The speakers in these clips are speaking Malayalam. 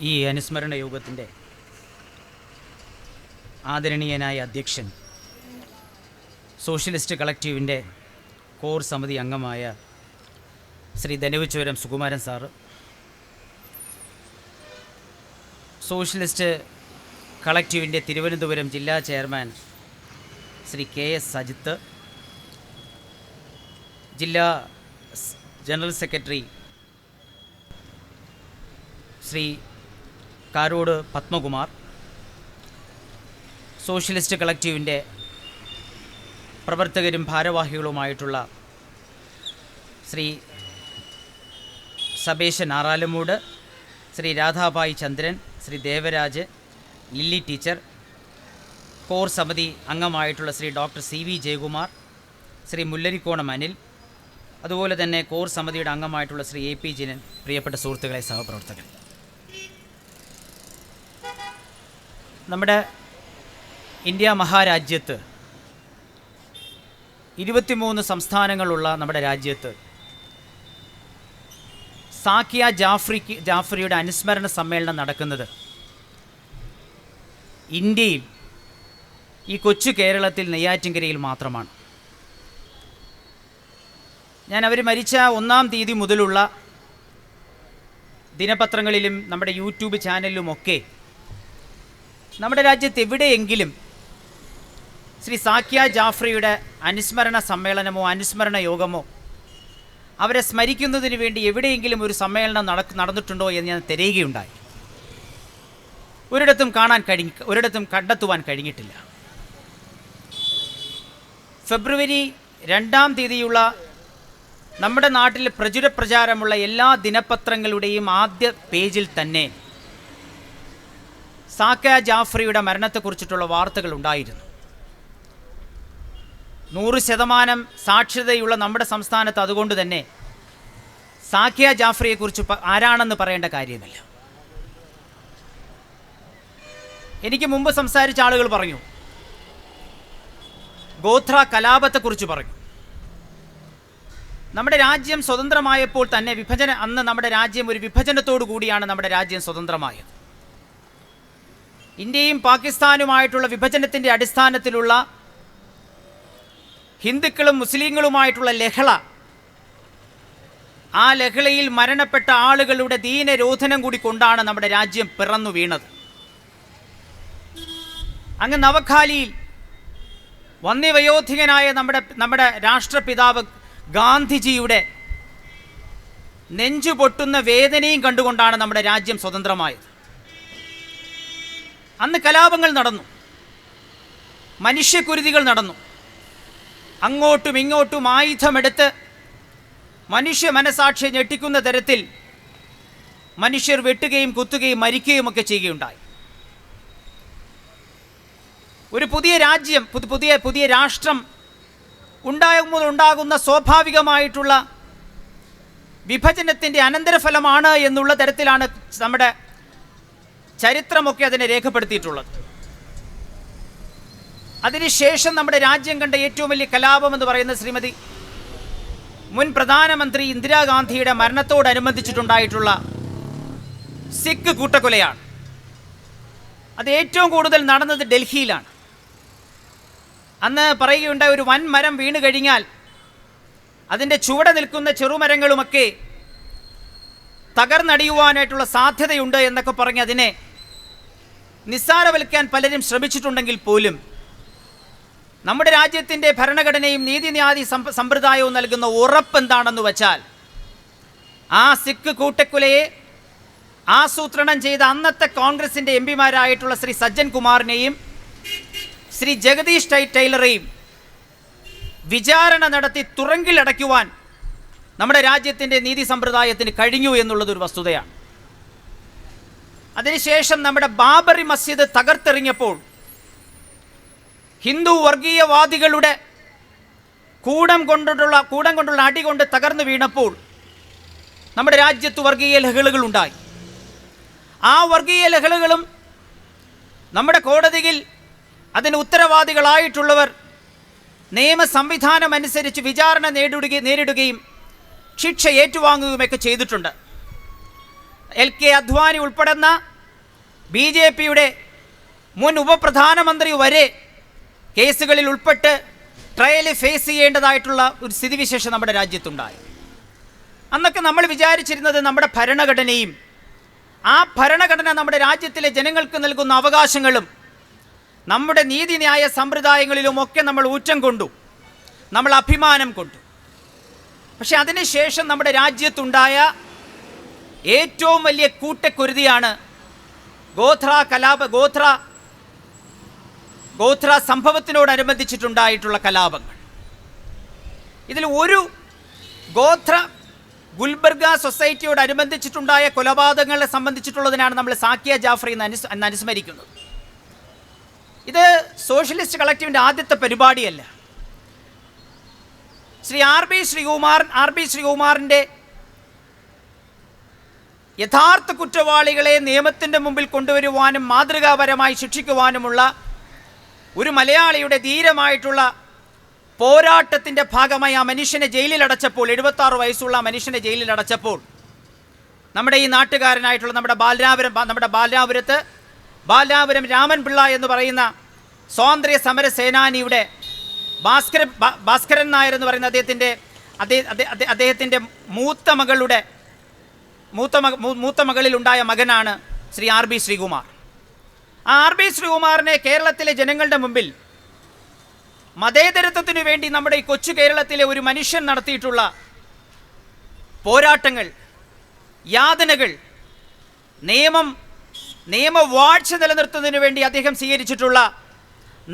ഈ അനുസ്മരണ യോഗത്തിൻ്റെ ആദരണീയനായ അധ്യക്ഷൻ, സോഷ്യലിസ്റ്റ് കളക്റ്റീവിൻ്റെ കോർ സമിതി അംഗമായ ശ്രീ ധനുവച്ചോരം സുകുമാരൻ സാറ്, സോഷ്യലിസ്റ്റ് കളക്റ്റീവിൻ്റെ തിരുവനന്തപുരം ജില്ലാ ചെയർമാൻ ശ്രീ KS സജിത്ത്, ജില്ലാ general secretary Shri Karode Padmakumar, socialist കളക്റ്റീവിൻ്റെ പ്രവർത്തകരും ഭാരവാഹികളുമായിട്ടുള്ള Shri Sabeshan Aralumoodu, Shri Radhabai Chandran, Shri Devaraj, Lilly teacher, core സമിതി അംഗമായിട്ടുള്ള ശ്രീ ഡോക്ടർ CV ജയകുമാർ, ശ്രീ മുല്ലരിക്കോണം അനിൽ, അതുപോലെ തന്നെ കോർ സമിതിയുടെ അംഗമായിട്ടുള്ള ശ്രീ AP ജിനൻ, പ്രിയപ്പെട്ട സുഹൃത്തുക്കളെ, സഹപ്രവർത്തകർ, നമ്മുടെ ഇന്ത്യ മഹാരാജ്യത്ത് 23 സംസ്ഥാനങ്ങളുള്ള നമ്മുടെ രാജ്യത്ത് സാക്കിയ ജാഫ്രിയുടെ അനുസ്മരണ സമ്മേളനം നടക്കുന്നത് ഇന്ത്യയിൽ ഈ കൊച്ചു കേരളത്തിൽ നെയ്യാറ്റിൻകരയിൽ മാത്രമാണ്. ഞാൻ അവർ മരിച്ച 1-ാം തീയതി മുതലുള്ള ദിനപത്രങ്ങളിലും നമ്മുടെ യൂട്യൂബ് ചാനലിലുമൊക്കെ നമ്മുടെ രാജ്യത്ത് എവിടെയെങ്കിലും ശ്രീ സാക്കിയ ജാഫ്രിയുടെ അനുസ്മരണ സമ്മേളനമോ അനുസ്മരണ യോഗമോ അവരെ സ്മരിക്കുന്നതിന് വേണ്ടി എവിടെയെങ്കിലും ഒരു സമ്മേളനം നടന്നിട്ടുണ്ടോ എന്ന് ഞാൻ തിരയുകയുണ്ടായി. ഒരിടത്തും കണ്ടെത്തുവാൻ കഴിഞ്ഞിട്ടില്ല. ഫെബ്രുവരി 2-ാം തീയതിയുള്ള നമ്മുടെ നാട്ടിൽ പ്രചാരമുള്ള എല്ലാ ദിനപത്രങ്ങളുടെയും ആദ്യ പേജിൽ തന്നെ സാക്കിയ ജാഫ്രിയുടെ മരണത്തെക്കുറിച്ചിട്ടുള്ള വാർത്തകൾ ഉണ്ടായിരുന്നു. 100% സാക്ഷരതയുള്ള നമ്മുടെ സംസ്ഥാനത്ത് അതുകൊണ്ട് തന്നെ സാക്കിയ ജാഫ്രിയെക്കുറിച്ച് ആരാണെന്ന് പറയേണ്ട കാര്യമില്ല. എനിക്ക് മുമ്പ് സംസാരിച്ച ആളുകൾ പറഞ്ഞു, ഗോത്ര കലാപത്തെക്കുറിച്ച് പറഞ്ഞു. നമ്മുടെ രാജ്യം സ്വതന്ത്രമായപ്പോൾ തന്നെ അന്ന് നമ്മുടെ രാജ്യം ഒരു വിഭജനത്തോടു കൂടിയാണ് നമ്മുടെ രാജ്യം സ്വതന്ത്രമായത്. ഇന്ത്യയും പാകിസ്ഥാനുമായിട്ടുള്ള വിഭജനത്തിൻ്റെ അടിസ്ഥാനത്തിലുള്ള ഹിന്ദുക്കളും മുസ്ലിങ്ങളുമായിട്ടുള്ള ലഹള, ആ ലഹളയിൽ മരണപ്പെട്ട ആളുകളുടെ ദീനരോധനം കൂടി കൊണ്ടാണ് നമ്മുടെ രാജ്യം പിറന്നു വീണത്. അങ്ങ് നവഖാലിയിൽ വന്യവയോധികനായ നമ്മുടെ രാഷ്ട്രപിതാവ് ഗാന്ധിജിയുടെ നെഞ്ചുപൊട്ടുന്ന വേദനയും കണ്ടുകൊണ്ടാണ് നമ്മുടെ രാജ്യം സ്വതന്ത്രമായത്. അന്ന് കലാപങ്ങൾ നടന്നു, മനുഷ്യക്കുരുതികൾ നടന്നു. അങ്ങോട്ടും ഇങ്ങോട്ടും ആയുധമെടുത്ത് മനുഷ്യ മനസാക്ഷിയെ ഞെട്ടിക്കുന്ന തരത്തിൽ മനുഷ്യർ വെട്ടുകയും കുത്തുകയും മരിക്കുകയും ഒക്കെ ചെയ്യുകയുണ്ടായി. ഒരു പുതിയ രാജ്യം, പുതിയ രാഷ്ട്രം ഉണ്ടാകുന്ന സ്വാഭാവികമായിട്ടുള്ള വിഭജനത്തിൻ്റെ അനന്തരഫലമാണ് എന്നുള്ള തരത്തിലാണ് നമ്മുടെ ചരിത്രമൊക്കെ അതിനെ രേഖപ്പെടുത്തിയിട്ടുള്ളത്. അതിനുശേഷം നമ്മുടെ രാജ്യം കണ്ട ഏറ്റവും വലിയ കലാപം എന്ന് പറയുന്നത് ശ്രീമതി മുൻ പ്രധാനമന്ത്രി ഇന്ദിരാഗാന്ധിയുടെ മരണത്തോടനുബന്ധിച്ചിട്ടുണ്ടായിട്ടുള്ള സിഖ് കൂട്ടക്കൊലയാണ്. അത് ഏറ്റവും കൂടുതൽ നടന്നത് ഡൽഹിയിലാണ്. അന്ന് പറയുകയുണ്ടായ, ഒരു വൻ മരം വീണ് കഴിഞ്ഞാൽ അതിൻ്റെ ചുവടെ നിൽക്കുന്ന ചെറുമരങ്ങളുമൊക്കെ തകർന്നടിയുവാനായിട്ടുള്ള സാധ്യതയുണ്ട് എന്നൊക്കെ പറഞ്ഞ് അതിനെ നിസ്സാരവൽക്കാൻ പലരും ശ്രമിച്ചിട്ടുണ്ടെങ്കിൽ പോലും നമ്മുടെ രാജ്യത്തിൻ്റെ ഭരണഘടനയും നീതിന്യായ സമ്പ്രദായവും നൽകുന്ന ഉറപ്പെന്താണെന്ന് വച്ചാൽ, ആ സിഖ് കൂട്ടക്കൊലയെ ആസൂത്രണം ചെയ്ത അന്നത്തെ കോൺഗ്രസിൻ്റെ MP-മാരായിട്ടുള്ള ശ്രീ സജ്ജൻ കുമാറിനെയും ശ്രീ ജഗദീഷ് ടൈലറെയും വിചാരണ നടത്തി തുറങ്കിലടയ്ക്കുവാൻ നമ്മുടെ രാജ്യത്തിൻ്റെ നീതി സമ്പ്രദായത്തിന് കഴിഞ്ഞു എന്നുള്ളതൊരു വസ്തുതയാണ്. അതിനുശേഷം നമ്മുടെ ബാബറി മസ്ജിദ് തകർത്തെറിഞ്ഞപ്പോൾ ഹിന്ദു വർഗീയവാദികളുടെ കൂടം കൊണ്ടുള്ള അടി കൊണ്ട് തകർന്നു വീണപ്പോൾ നമ്മുടെ രാജ്യത്ത് വർഗീയ ലഹളകളുണ്ടായി. ആ വർഗീയ ലഹളകളും നമ്മുടെ കോടതിയിൽ അതിന് ഉത്തരവാദികളായിട്ടുള്ളവർ നിയമ സംവിധാനം അനുസരിച്ച് വിചാരണ നേരിടുകയും ശിക്ഷ ഏറ്റുവാങ്ങുകയുമൊക്കെ ചെയ്തിട്ടുണ്ട്. LK അദ്വാനി ഉൾപ്പെടുന്ന BJPയുടെ മുൻ ഉപപ്രധാനമന്ത്രി വരെ കേസുകളിൽ ഉൾപ്പെട്ട് ട്രയൽ ഫേസ് ചെയ്യേണ്ടതായിട്ടുള്ള ഒരു സ്ഥിതിവിശേഷം നമ്മുടെ രാജ്യത്തുണ്ടായി. അന്നൊക്കെ നമ്മൾ വിചാരിച്ചിരുന്നത് നമ്മുടെ ഭരണഘടനയും ആ ഭരണഘടന നമ്മുടെ രാജ്യത്തിലെ ജനങ്ങൾക്ക് നൽകുന്ന അവകാശങ്ങളും നമ്മുടെ നീതിന്യായ സമ്പ്രദായങ്ങളിലുമൊക്കെ നമ്മൾ ഊറ്റം കൊണ്ടു, നമ്മൾ അഭിമാനം കൊണ്ടു. പക്ഷെ അതിനുശേഷം നമ്മുടെ രാജ്യത്തുണ്ടായ ഏറ്റവും വലിയ കൂട്ടക്കുരുതിയാണ് ഗോത്ര സംഭവത്തിനോടനുബന്ധിച്ചിട്ടുണ്ടായിട്ടുള്ള കലാപങ്ങൾ. ഇതിൽ ഒരു ഗുൽബർഗ സൊസൈറ്റിയോടനുബന്ധിച്ചിട്ടുണ്ടായ കൊലപാതകങ്ങളെ സംബന്ധിച്ചിട്ടുള്ളതിനാണ് നമ്മൾ സാക്കിയ ജാഫ്രി എന്ന് അനുസ്മരിക്കുന്നത്. ഇത് സോഷ്യലിസ്റ്റ് കളക്റ്റീവിൻ്റെ ആദ്യത്തെ പരിപാടിയല്ല. ശ്രീ ആർ ബി ശ്രീകുമാറിൻ്റെ യഥാർത്ഥ കുറ്റവാളികളെ നിയമത്തിൻ്റെ മുമ്പിൽ കൊണ്ടുവരുവാനും മാതൃകാപരമായി ശിക്ഷിക്കുവാനുമുള്ള ഒരു മലയാളിയുടെ ധീരമായിട്ടുള്ള പോരാട്ടത്തിൻ്റെ ഭാഗമായി ആ മനുഷ്യനെ ജയിലിലടച്ചപ്പോൾ, 76 വയസ്സുള്ള ആ മനുഷ്യനെ ജയിലിലടച്ചപ്പോൾ, നമ്മുടെ ഈ നാട്ടുകാരനായിട്ടുള്ള നമ്മുടെ ബാലരാപുരം രാമൻപിള്ള എന്ന് പറയുന്ന സ്വാതന്ത്ര്യ സമര സേനാനിയുടെ ഭാസ്കരൻ നായർ എന്ന് പറയുന്ന അദ്ദേഹത്തിൻ്റെ മൂത്ത മകളിലുണ്ടായ മകനാണ് ശ്രീ ആർ ബി ശ്രീകുമാർ. ആ ആർ ബി ശ്രീകുമാറിനെ കേരളത്തിലെ ജനങ്ങളുടെ മുമ്പിൽ മതേതരത്വത്തിനു വേണ്ടി നമ്മുടെ ഈ കൊച്ചു കേരളത്തിലെ ഒരു മനുഷ്യൻ നടത്തിയിട്ടുള്ള പോരാട്ടങ്ങൾ, യാതനകൾ, നിയമവാഴ്ച നിലനിർത്തുന്നതിന് വേണ്ടി അദ്ദേഹം സ്വീകരിച്ചിട്ടുള്ള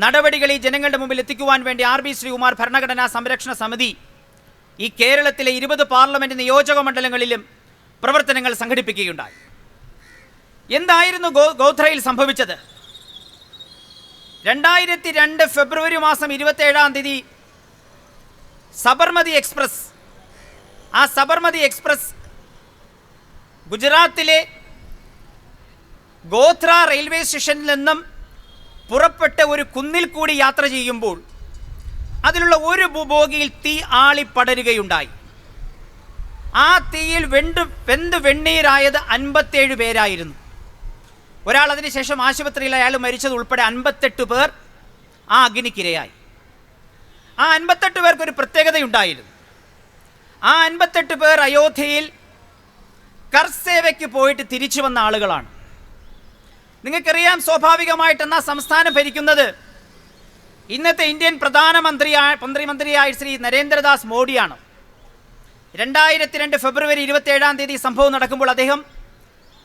നടപടികൾ ഈ ജനങ്ങളുടെ മുമ്പിൽ എത്തിക്കുവാൻ വേണ്ടി ആർ ബി ശ്രീകുമാർ ഭരണഘടനാ സംരക്ഷണ സമിതി ഈ കേരളത്തിലെ 20 പാർലമെൻറ്റ് നിയോജക മണ്ഡലങ്ങളിലും പ്രവർത്തനങ്ങൾ സംഘടിപ്പിക്കുകയുണ്ടായി. എന്തായിരുന്നു ഗോത്രയിൽ സംഭവിച്ചത്? 2002 ഫെബ്രുവരി മാസം 27 സബർമതി എക്സ്പ്രസ് ഗുജറാത്തിലെ ഗോത്ര റെയിൽവേ സ്റ്റേഷനിൽ നിന്നും പുറപ്പെട്ട് ഒരു കുന്നിൽ കൂടി യാത്ര ചെയ്യുമ്പോൾ അതിലുള്ള ഒരു ബോഗിയിൽ തീ ആളിപ്പടരുകയുണ്ടായി. ആ തീയിൽ വെന്ത് വെണ്ണീരായത് 57 പേരായിരുന്നു. ഒരാൾ അതിനുശേഷം ആശുപത്രിയിൽ അയാൾ മരിച്ചത് ഉൾപ്പെടെ 58 പേർ ആ അഗ്നിക്കിരയായി. ആ 58 പേർക്കൊരു പ്രത്യേകതയുണ്ടായിരുന്നു. ആ 58 പേർ അയോധ്യയിൽ കർസേവയ്ക്ക് പോയിട്ട് തിരിച്ചു വന്ന ആളുകളാണ്. നിങ്ങൾക്കറിയാം, സ്വാഭാവികമായിട്ട് എന്നാ സംസ്ഥാനം ഭരിക്കുന്നത് ഇന്നത്തെ ഇന്ത്യൻ പ്രധാനമന്ത്രിയായ ശ്രീ നരേന്ദ്രദാസ് മോഡിയാണ്. 2002 ഫെബ്രുവരി 27 സംഭവം നടക്കുമ്പോൾ അദ്ദേഹം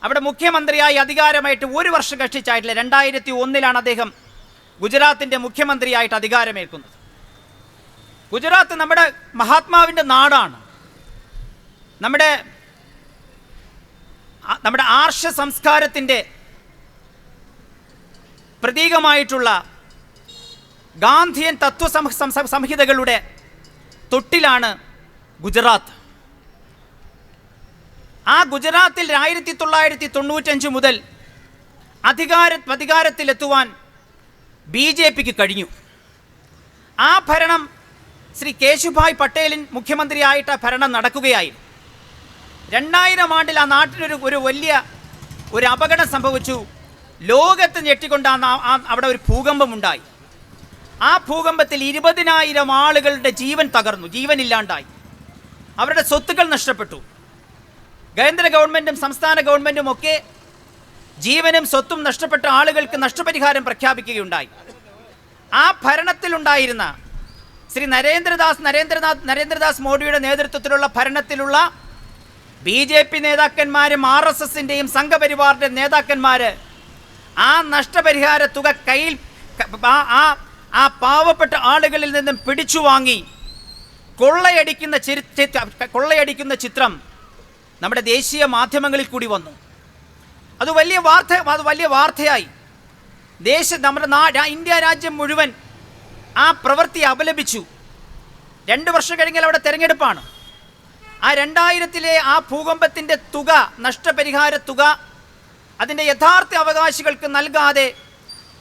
അവിടെ മുഖ്യമന്ത്രിയായി അധികാരമായിട്ട് 1 വർഷം കഷ്ടിച്ചായിട്ടില്ല. 2001 അദ്ദേഹം ഗുജറാത്തിൻ്റെ മുഖ്യമന്ത്രിയായിട്ട് അധികാരമേൽക്കുന്നത്. ഗുജറാത്ത് നമ്മുടെ മഹാത്മാവിൻ്റെ നാടാണ്. നമ്മുടെ ആർഷ സംസ്കാരത്തിൻ്റെ പ്രതീകമായിട്ടുള്ള ഗാന്ധിയൻ സംഹിതകളുടെ തൊട്ടിലാണ് ഗുജറാത്ത്. ആ ഗുജറാത്തിൽ 1995 മുതൽ അധികാരത്തിലെത്തുവാൻ BJPക്ക് കഴിഞ്ഞു. ആ ഭരണം ശ്രീ കേശുഭായ് പട്ടേലിൻ മുഖ്യമന്ത്രിയായിട്ട് ഭരണം നടക്കുകയായിരുന്നു. 2000 ആണ്ടിൽ ആ നാട്ടിനൊരു വലിയ അപകടം സംഭവിച്ചു. ലോകത്ത് ഞെട്ടിക്കൊണ്ട് അവിടെ ഒരു ഭൂകമ്പമുണ്ടായി. ആ ഭൂകമ്പത്തിൽ 20,000 ആളുകളുടെ ജീവൻ തകർന്നു, ജീവനില്ലാണ്ടായി. അവരുടെ സ്വത്തുക്കൾ നഷ്ടപ്പെട്ടു. കേന്ദ്ര ഗവൺമെൻറ്റും സംസ്ഥാന ഗവൺമെൻറ്റും ഒക്കെ ജീവനും സ്വത്തും നഷ്ടപ്പെട്ട ആളുകൾക്ക് നഷ്ടപരിഹാരം പ്രഖ്യാപിക്കുകയുണ്ടായി. ആ ഭരണത്തിലുണ്ടായിരുന്ന ശ്രീ നരേന്ദ്രനാഥ് മോഡിയുടെ നേതൃത്വത്തിലുള്ള ഭരണത്തിലുള്ള BJP നേതാക്കന്മാരും RSSൻ്റെയും സംഘപരിവാറിൻ്റെ നേതാക്കന്മാർ ആ നഷ്ടപരിഹാര തുക കയ്യിൽ ആ പാവപ്പെട്ട ആളുകളിൽ നിന്നും പിടിച്ചു വാങ്ങി കൊള്ളയടിക്കുന്ന ചിത്രം നമ്മുടെ ദേശീയ മാധ്യമങ്ങളിൽ കൂടി വന്നു. അത് വലിയ വാർത്തയായി. നമ്മുടെ ഇന്ത്യ രാജ്യം മുഴുവൻ ആ പ്രവൃത്തി അപലപിച്ചു. 2 വർഷം കഴിഞ്ഞാൽ അവിടെ തെരഞ്ഞെടുപ്പാണ്. ആ 2000 ആ ഭൂകമ്പത്തിൻ്റെ തുക, നഷ്ടപരിഹാര തുക അതിൻ്റെ യഥാർത്ഥ അവകാശികൾക്ക് നൽകാതെ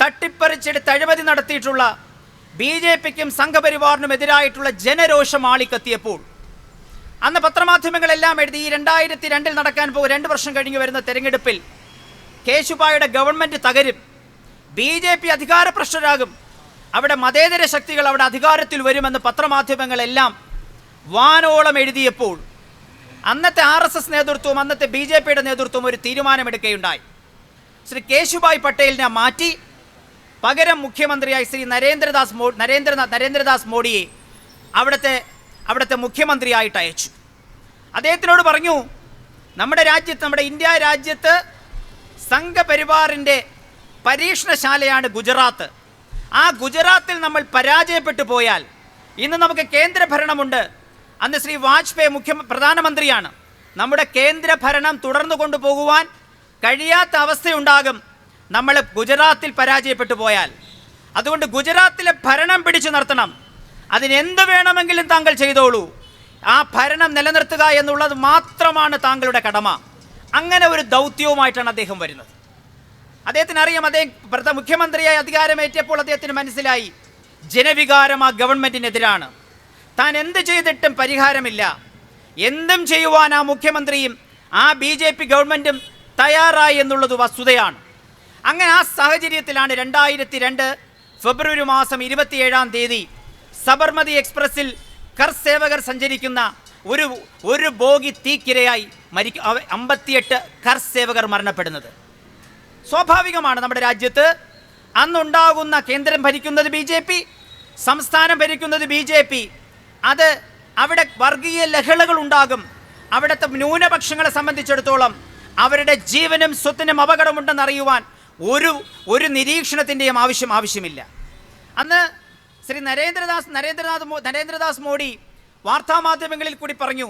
തട്ടിപ്പറിച്ചെടുത്ത് അഴിമതി നടത്തിയിട്ടുള്ള BJPക്കും സംഘപരിവാറിനുമെതിരായിട്ടുള്ള ജനരോഷം ആളിക്കത്തിയപ്പോൾ അന്ന് പത്രമാധ്യമങ്ങളെല്ലാം എഴുതി, ഈ 2002 നടക്കാൻ പോകും 2 വർഷം കഴിഞ്ഞ് വരുന്ന തെരഞ്ഞെടുപ്പിൽ കേശുഭായിയുടെ ഗവൺമെൻറ് തകരും, BJP അധികാരപ്രശ്നരാകും, അവിടെ മതേതര ശക്തികൾ അവിടെ അധികാരത്തിൽ വരുമെന്ന് പത്രമാധ്യമങ്ങളെല്ലാം വാനോളം എഴുതിയപ്പോൾ അന്നത്തെ RSS നേതൃത്വവും അന്നത്തെ BJPയുടെ നേതൃത്വവും ഒരു തീരുമാനമെടുക്കുകയുണ്ടായി. ശ്രീ കേശുഭായ് പട്ടേലിനെ മാറ്റി പകരം മുഖ്യമന്ത്രിയായി ശ്രീ നരേന്ദ്രനാഥ് മോഡിയെ അവിടുത്തെ മുഖ്യമന്ത്രിയായിട്ട് അയച്ചു. അദ്ദേഹത്തിനോട് പറഞ്ഞു, നമ്മുടെ ഇന്ത്യ രാജ്യത്ത് സംഘപരിവാറിൻ്റെ പരീക്ഷണശാലയാണ് ഗുജറാത്ത്. ആ ഗുജറാത്തിൽ നമ്മൾ പരാജയപ്പെട്ടു പോയാൽ, ഇന്ന് നമുക്ക് കേന്ദ്രഭരണമുണ്ട്, അന്ന് ശ്രീ വാജ്പേയി പ്രധാനമന്ത്രിയാണ്, നമ്മുടെ കേന്ദ്രഭരണം തുടർന്നു കൊണ്ടുപോകുവാൻ കഴിയാത്ത അവസ്ഥയുണ്ടാകും നമ്മൾ ഗുജറാത്തിൽ പരാജയപ്പെട്ടു പോയാൽ. അതുകൊണ്ട് ഗുജറാത്തിലെ ഭരണം പിടിച്ചു നിർത്തണം, അതിനെന്ത് വേണമെങ്കിലും താങ്കൾ ചെയ്തോളൂ, ആ ഭരണം നിലനിർത്തുക എന്നുള്ളത് മാത്രമാണ് താങ്കളുടെ കടമ. അങ്ങനെ ഒരു ദൗത്യവുമായിട്ടാണ് അദ്ദേഹം വരുന്നത്. അദ്ദേഹത്തിന് അറിയാം, അദ്ദേഹം മുഖ്യമന്ത്രിയായി അധികാരമേറ്റപ്പോൾ അദ്ദേഹത്തിന് മനസ്സിലായി ജനവികാരം ആ ഗവൺമെൻറ്റിനെതിരാണ്, താൻ എന്ത് ചെയ്തിട്ടും പരിഹാരമില്ല, എന്തും ചെയ്യുവാൻ ആ മുഖ്യമന്ത്രിയും ആ BJP ഗവൺമെൻറ്റും തയ്യാറായി എന്നുള്ളത് വസ്തുതയാണ്. അങ്ങനെ ആ സാഹചര്യത്തിലാണ് 2002 ഫെബ്രുവരി മാസം 27-ാം തീയതി സബർമതി എക്സ്പ്രസ്സിൽ കർസേവകർ സഞ്ചരിക്കുന്ന ഒരു ബോഗി തീക്കിരയായി 58 കർസേവകർ മരണപ്പെടുന്നത്. സ്വാഭാവികമാണ്, നമ്മുടെ രാജ്യത്ത് അന്നുണ്ടാകുന്ന കേന്ദ്രം ഭരിക്കുന്നത് BJP, സംസ്ഥാനം ഭരിക്കുന്നത് BJP. അത് അവിടെ വർഗീയ ലഹളകൾ ഉണ്ടാകും. അവിടുത്തെ ന്യൂനപക്ഷങ്ങളെ സംബന്ധിച്ചിടത്തോളം അവരുടെ ജീവനും സ്വത്തിനും അപകടമുണ്ടെന്നറിയുവാൻ ഒരു നിരീക്ഷണത്തിൻ്റെയും ആവശ്യമില്ല. അന്ന് ശ്രീ നരേന്ദ്രനാഥ് മോഡി വാർത്താമാധ്യമങ്ങളിൽ കൂടി പറഞ്ഞു,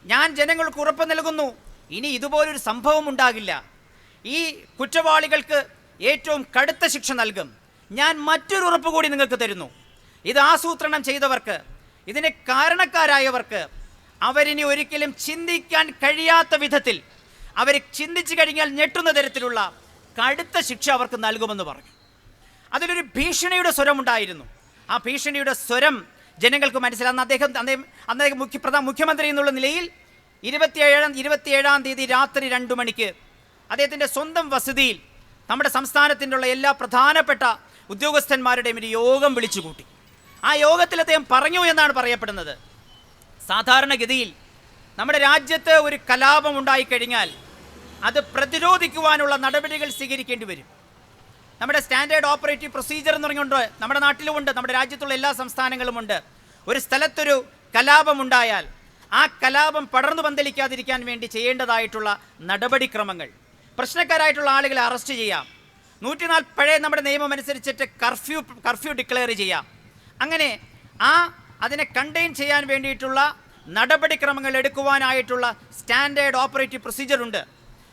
ഞാൻ ജനങ്ങൾക്ക് ഉറപ്പ് നൽകുന്നു, ഇനി ഇതുപോലൊരു സംഭവം ഉണ്ടാകില്ല, ഈ കുറ്റവാളികൾക്ക് ഏറ്റവും കടുത്ത ശിക്ഷ നൽകും, ഞാൻ മറ്റൊരു ഉറപ്പ് കൂടി നിങ്ങൾക്ക് തരുന്നു, ഇത് ആസൂത്രണം ചെയ്തവർക്ക്, ഇതിന് കാരണക്കാരായവർക്ക് അവരിനി ഒരിക്കലും ചിന്തിക്കാൻ കഴിയാത്ത വിധത്തിൽ, അവർ ചിന്തിച്ചു കഴിഞ്ഞാൽ ഞെട്ടുന്ന തരത്തിലുള്ള കടുത്ത ശിക്ഷ അവർക്ക് നൽകുമെന്ന് പറഞ്ഞു. അതിലൊരു ഭീഷണിയുടെ സ്വരമുണ്ടായിരുന്നു. ആ ഭീഷണിയുടെ സ്വരം ജനങ്ങൾക്ക് മനസ്സിലാകുന്ന അദ്ദേഹം മുഖ്യമന്ത്രി എന്നുള്ള നിലയിൽ 27-ാം തീയതി രാത്രി 2 മണിക്ക് അദ്ദേഹത്തിൻ്റെ സ്വന്തം വസതിയിൽ നമ്മുടെ സംസ്ഥാനത്തിൻ്റെ എല്ലാ പ്രധാനപ്പെട്ട ഉദ്യോഗസ്ഥന്മാരുടെയും ഒരു യോഗം വിളിച്ചുകൂട്ടി. ആ യോഗത്തിൽ അദ്ദേഹം പറഞ്ഞു എന്നാണ് പറയപ്പെടുന്നത്, സാധാരണഗതിയിൽ നമ്മുടെ രാജ്യത്ത് ഒരു കലാപം ഉണ്ടായിക്കഴിഞ്ഞാൽ അത് പ്രതിരോധിക്കുവാനുള്ള നടപടികൾ സ്വീകരിക്കേണ്ടി വരും. നമ്മുടെ സ്റ്റാൻഡേർഡ് ഓപ്പറേറ്റീവ് പ്രൊസീജിയർ എന്ന് പറഞ്ഞുകൊണ്ട് നമ്മുടെ നാട്ടിലുമുണ്ട്, നമ്മുടെ രാജ്യത്തുള്ള എല്ലാ സംസ്ഥാനങ്ങളുമുണ്ട്. ഒരു സ്ഥലത്തൊരു കലാപമുണ്ടായാൽ ആ കലാപം പടർന്നു പന്തലിക്കാതിരിക്കാൻ വേണ്ടി ചെയ്യേണ്ടതായിട്ടുള്ള നടപടിക്രമങ്ങൾ, പ്രശ്നക്കാരായിട്ടുള്ള ആളുകളെ അറസ്റ്റ് ചെയ്യാം, 104 പഴയ നമ്മുടെ നിയമം അനുസരിച്ചിട്ട് കർഫ്യൂ ഡിക്ലെയർ ചെയ്യാം. അങ്ങനെ അതിനെ കണ്ടെയ്ൻ ചെയ്യാൻ വേണ്ടിയിട്ടുള്ള നടപടിക്രമങ്ങൾ എടുക്കുവാനായിട്ടുള്ള സ്റ്റാൻഡേർഡ് ഓപ്പറേറ്റീവ് പ്രൊസീജിയർ ഉണ്ട്.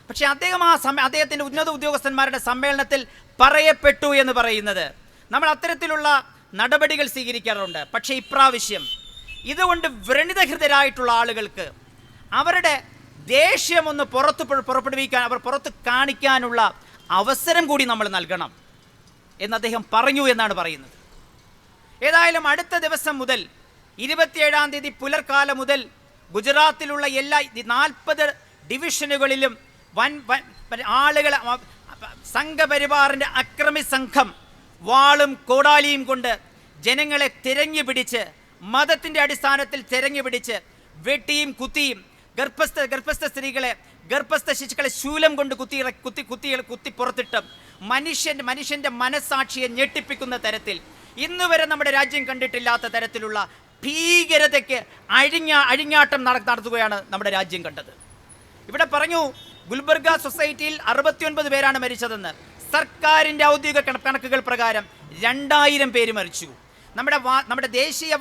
പക്ഷേ അദ്ദേഹത്തിൻ്റെ ഉന്നത ഉദ്യോഗസ്ഥന്മാരുടെ സമ്മേളനത്തിൽ പറയപ്പെട്ടു എന്ന് പറയുന്നത് നമ്മൾ അത്തരത്തിലുള്ള നടപടികൾ സ്വീകരിക്കാറുണ്ട്. പക്ഷേ ഇപ്രാവശ്യം ഇതുകൊണ്ട് വ്രണിതഹൃദരായിട്ടുള്ള ആളുകൾക്ക് അവരുടെ ദേഷ്യമൊന്ന് പുറപ്പെടുവിക്കാൻ, പുറത്ത് കാണിക്കാനുള്ള അവസരം കൂടി നമ്മൾ നൽകണം എന്ന് അദ്ദേഹം പറഞ്ഞു എന്നാണ് പറയുന്നത്. ഏതായാലും അടുത്ത ദിവസം മുതൽ 27-ാം തീയതി പുലർക്കാലം മുതൽ ഗുജറാത്തിലുള്ള എല്ലാ 40 ഡിവിഷനുകളിലും ആളുകൾ, സംഘപരിവാറിൻ്റെ അക്രമി സംഘം വാളും കോടാലിയും കൊണ്ട് ജനങ്ങളെ തിരഞ്ഞുപിടിച്ച്, മതത്തിൻ്റെ അടിസ്ഥാനത്തിൽ തിരഞ്ഞുപിടിച്ച് വെട്ടിയും കുത്തിയും ഗർഭസ്ഥ സ്ത്രീകളെ, ഗർഭസ്ഥ ശിശുക്കളെ ശൂലം കൊണ്ട് കുത്തി പുറത്തിട്ട് മനുഷ്യൻ്റെ മനസ്സാക്ഷിയെ ഞെട്ടിപ്പിക്കുന്ന തരത്തിൽ ഇന്നുവരെ നമ്മുടെ രാജ്യം കണ്ടിട്ടില്ലാത്ത തരത്തിലുള്ള ഭീകരതയ്ക്ക് അഴിഞ്ഞാട്ടം നടത്തുകയാണ് നമ്മുടെ രാജ്യം കണ്ടത്. ഇവിടെ പറഞ്ഞു, ഗുൽബർഗ സൊസൈറ്റിയിൽ 69 പേരാണ് മരിച്ചതെന്ന്. സർക്കാരിൻ്റെ ഔദ്യോഗിക കണക്കുകൾ പ്രകാരം 2000 പേര് മരിച്ചു. നമ്മുടെ ദേശീയ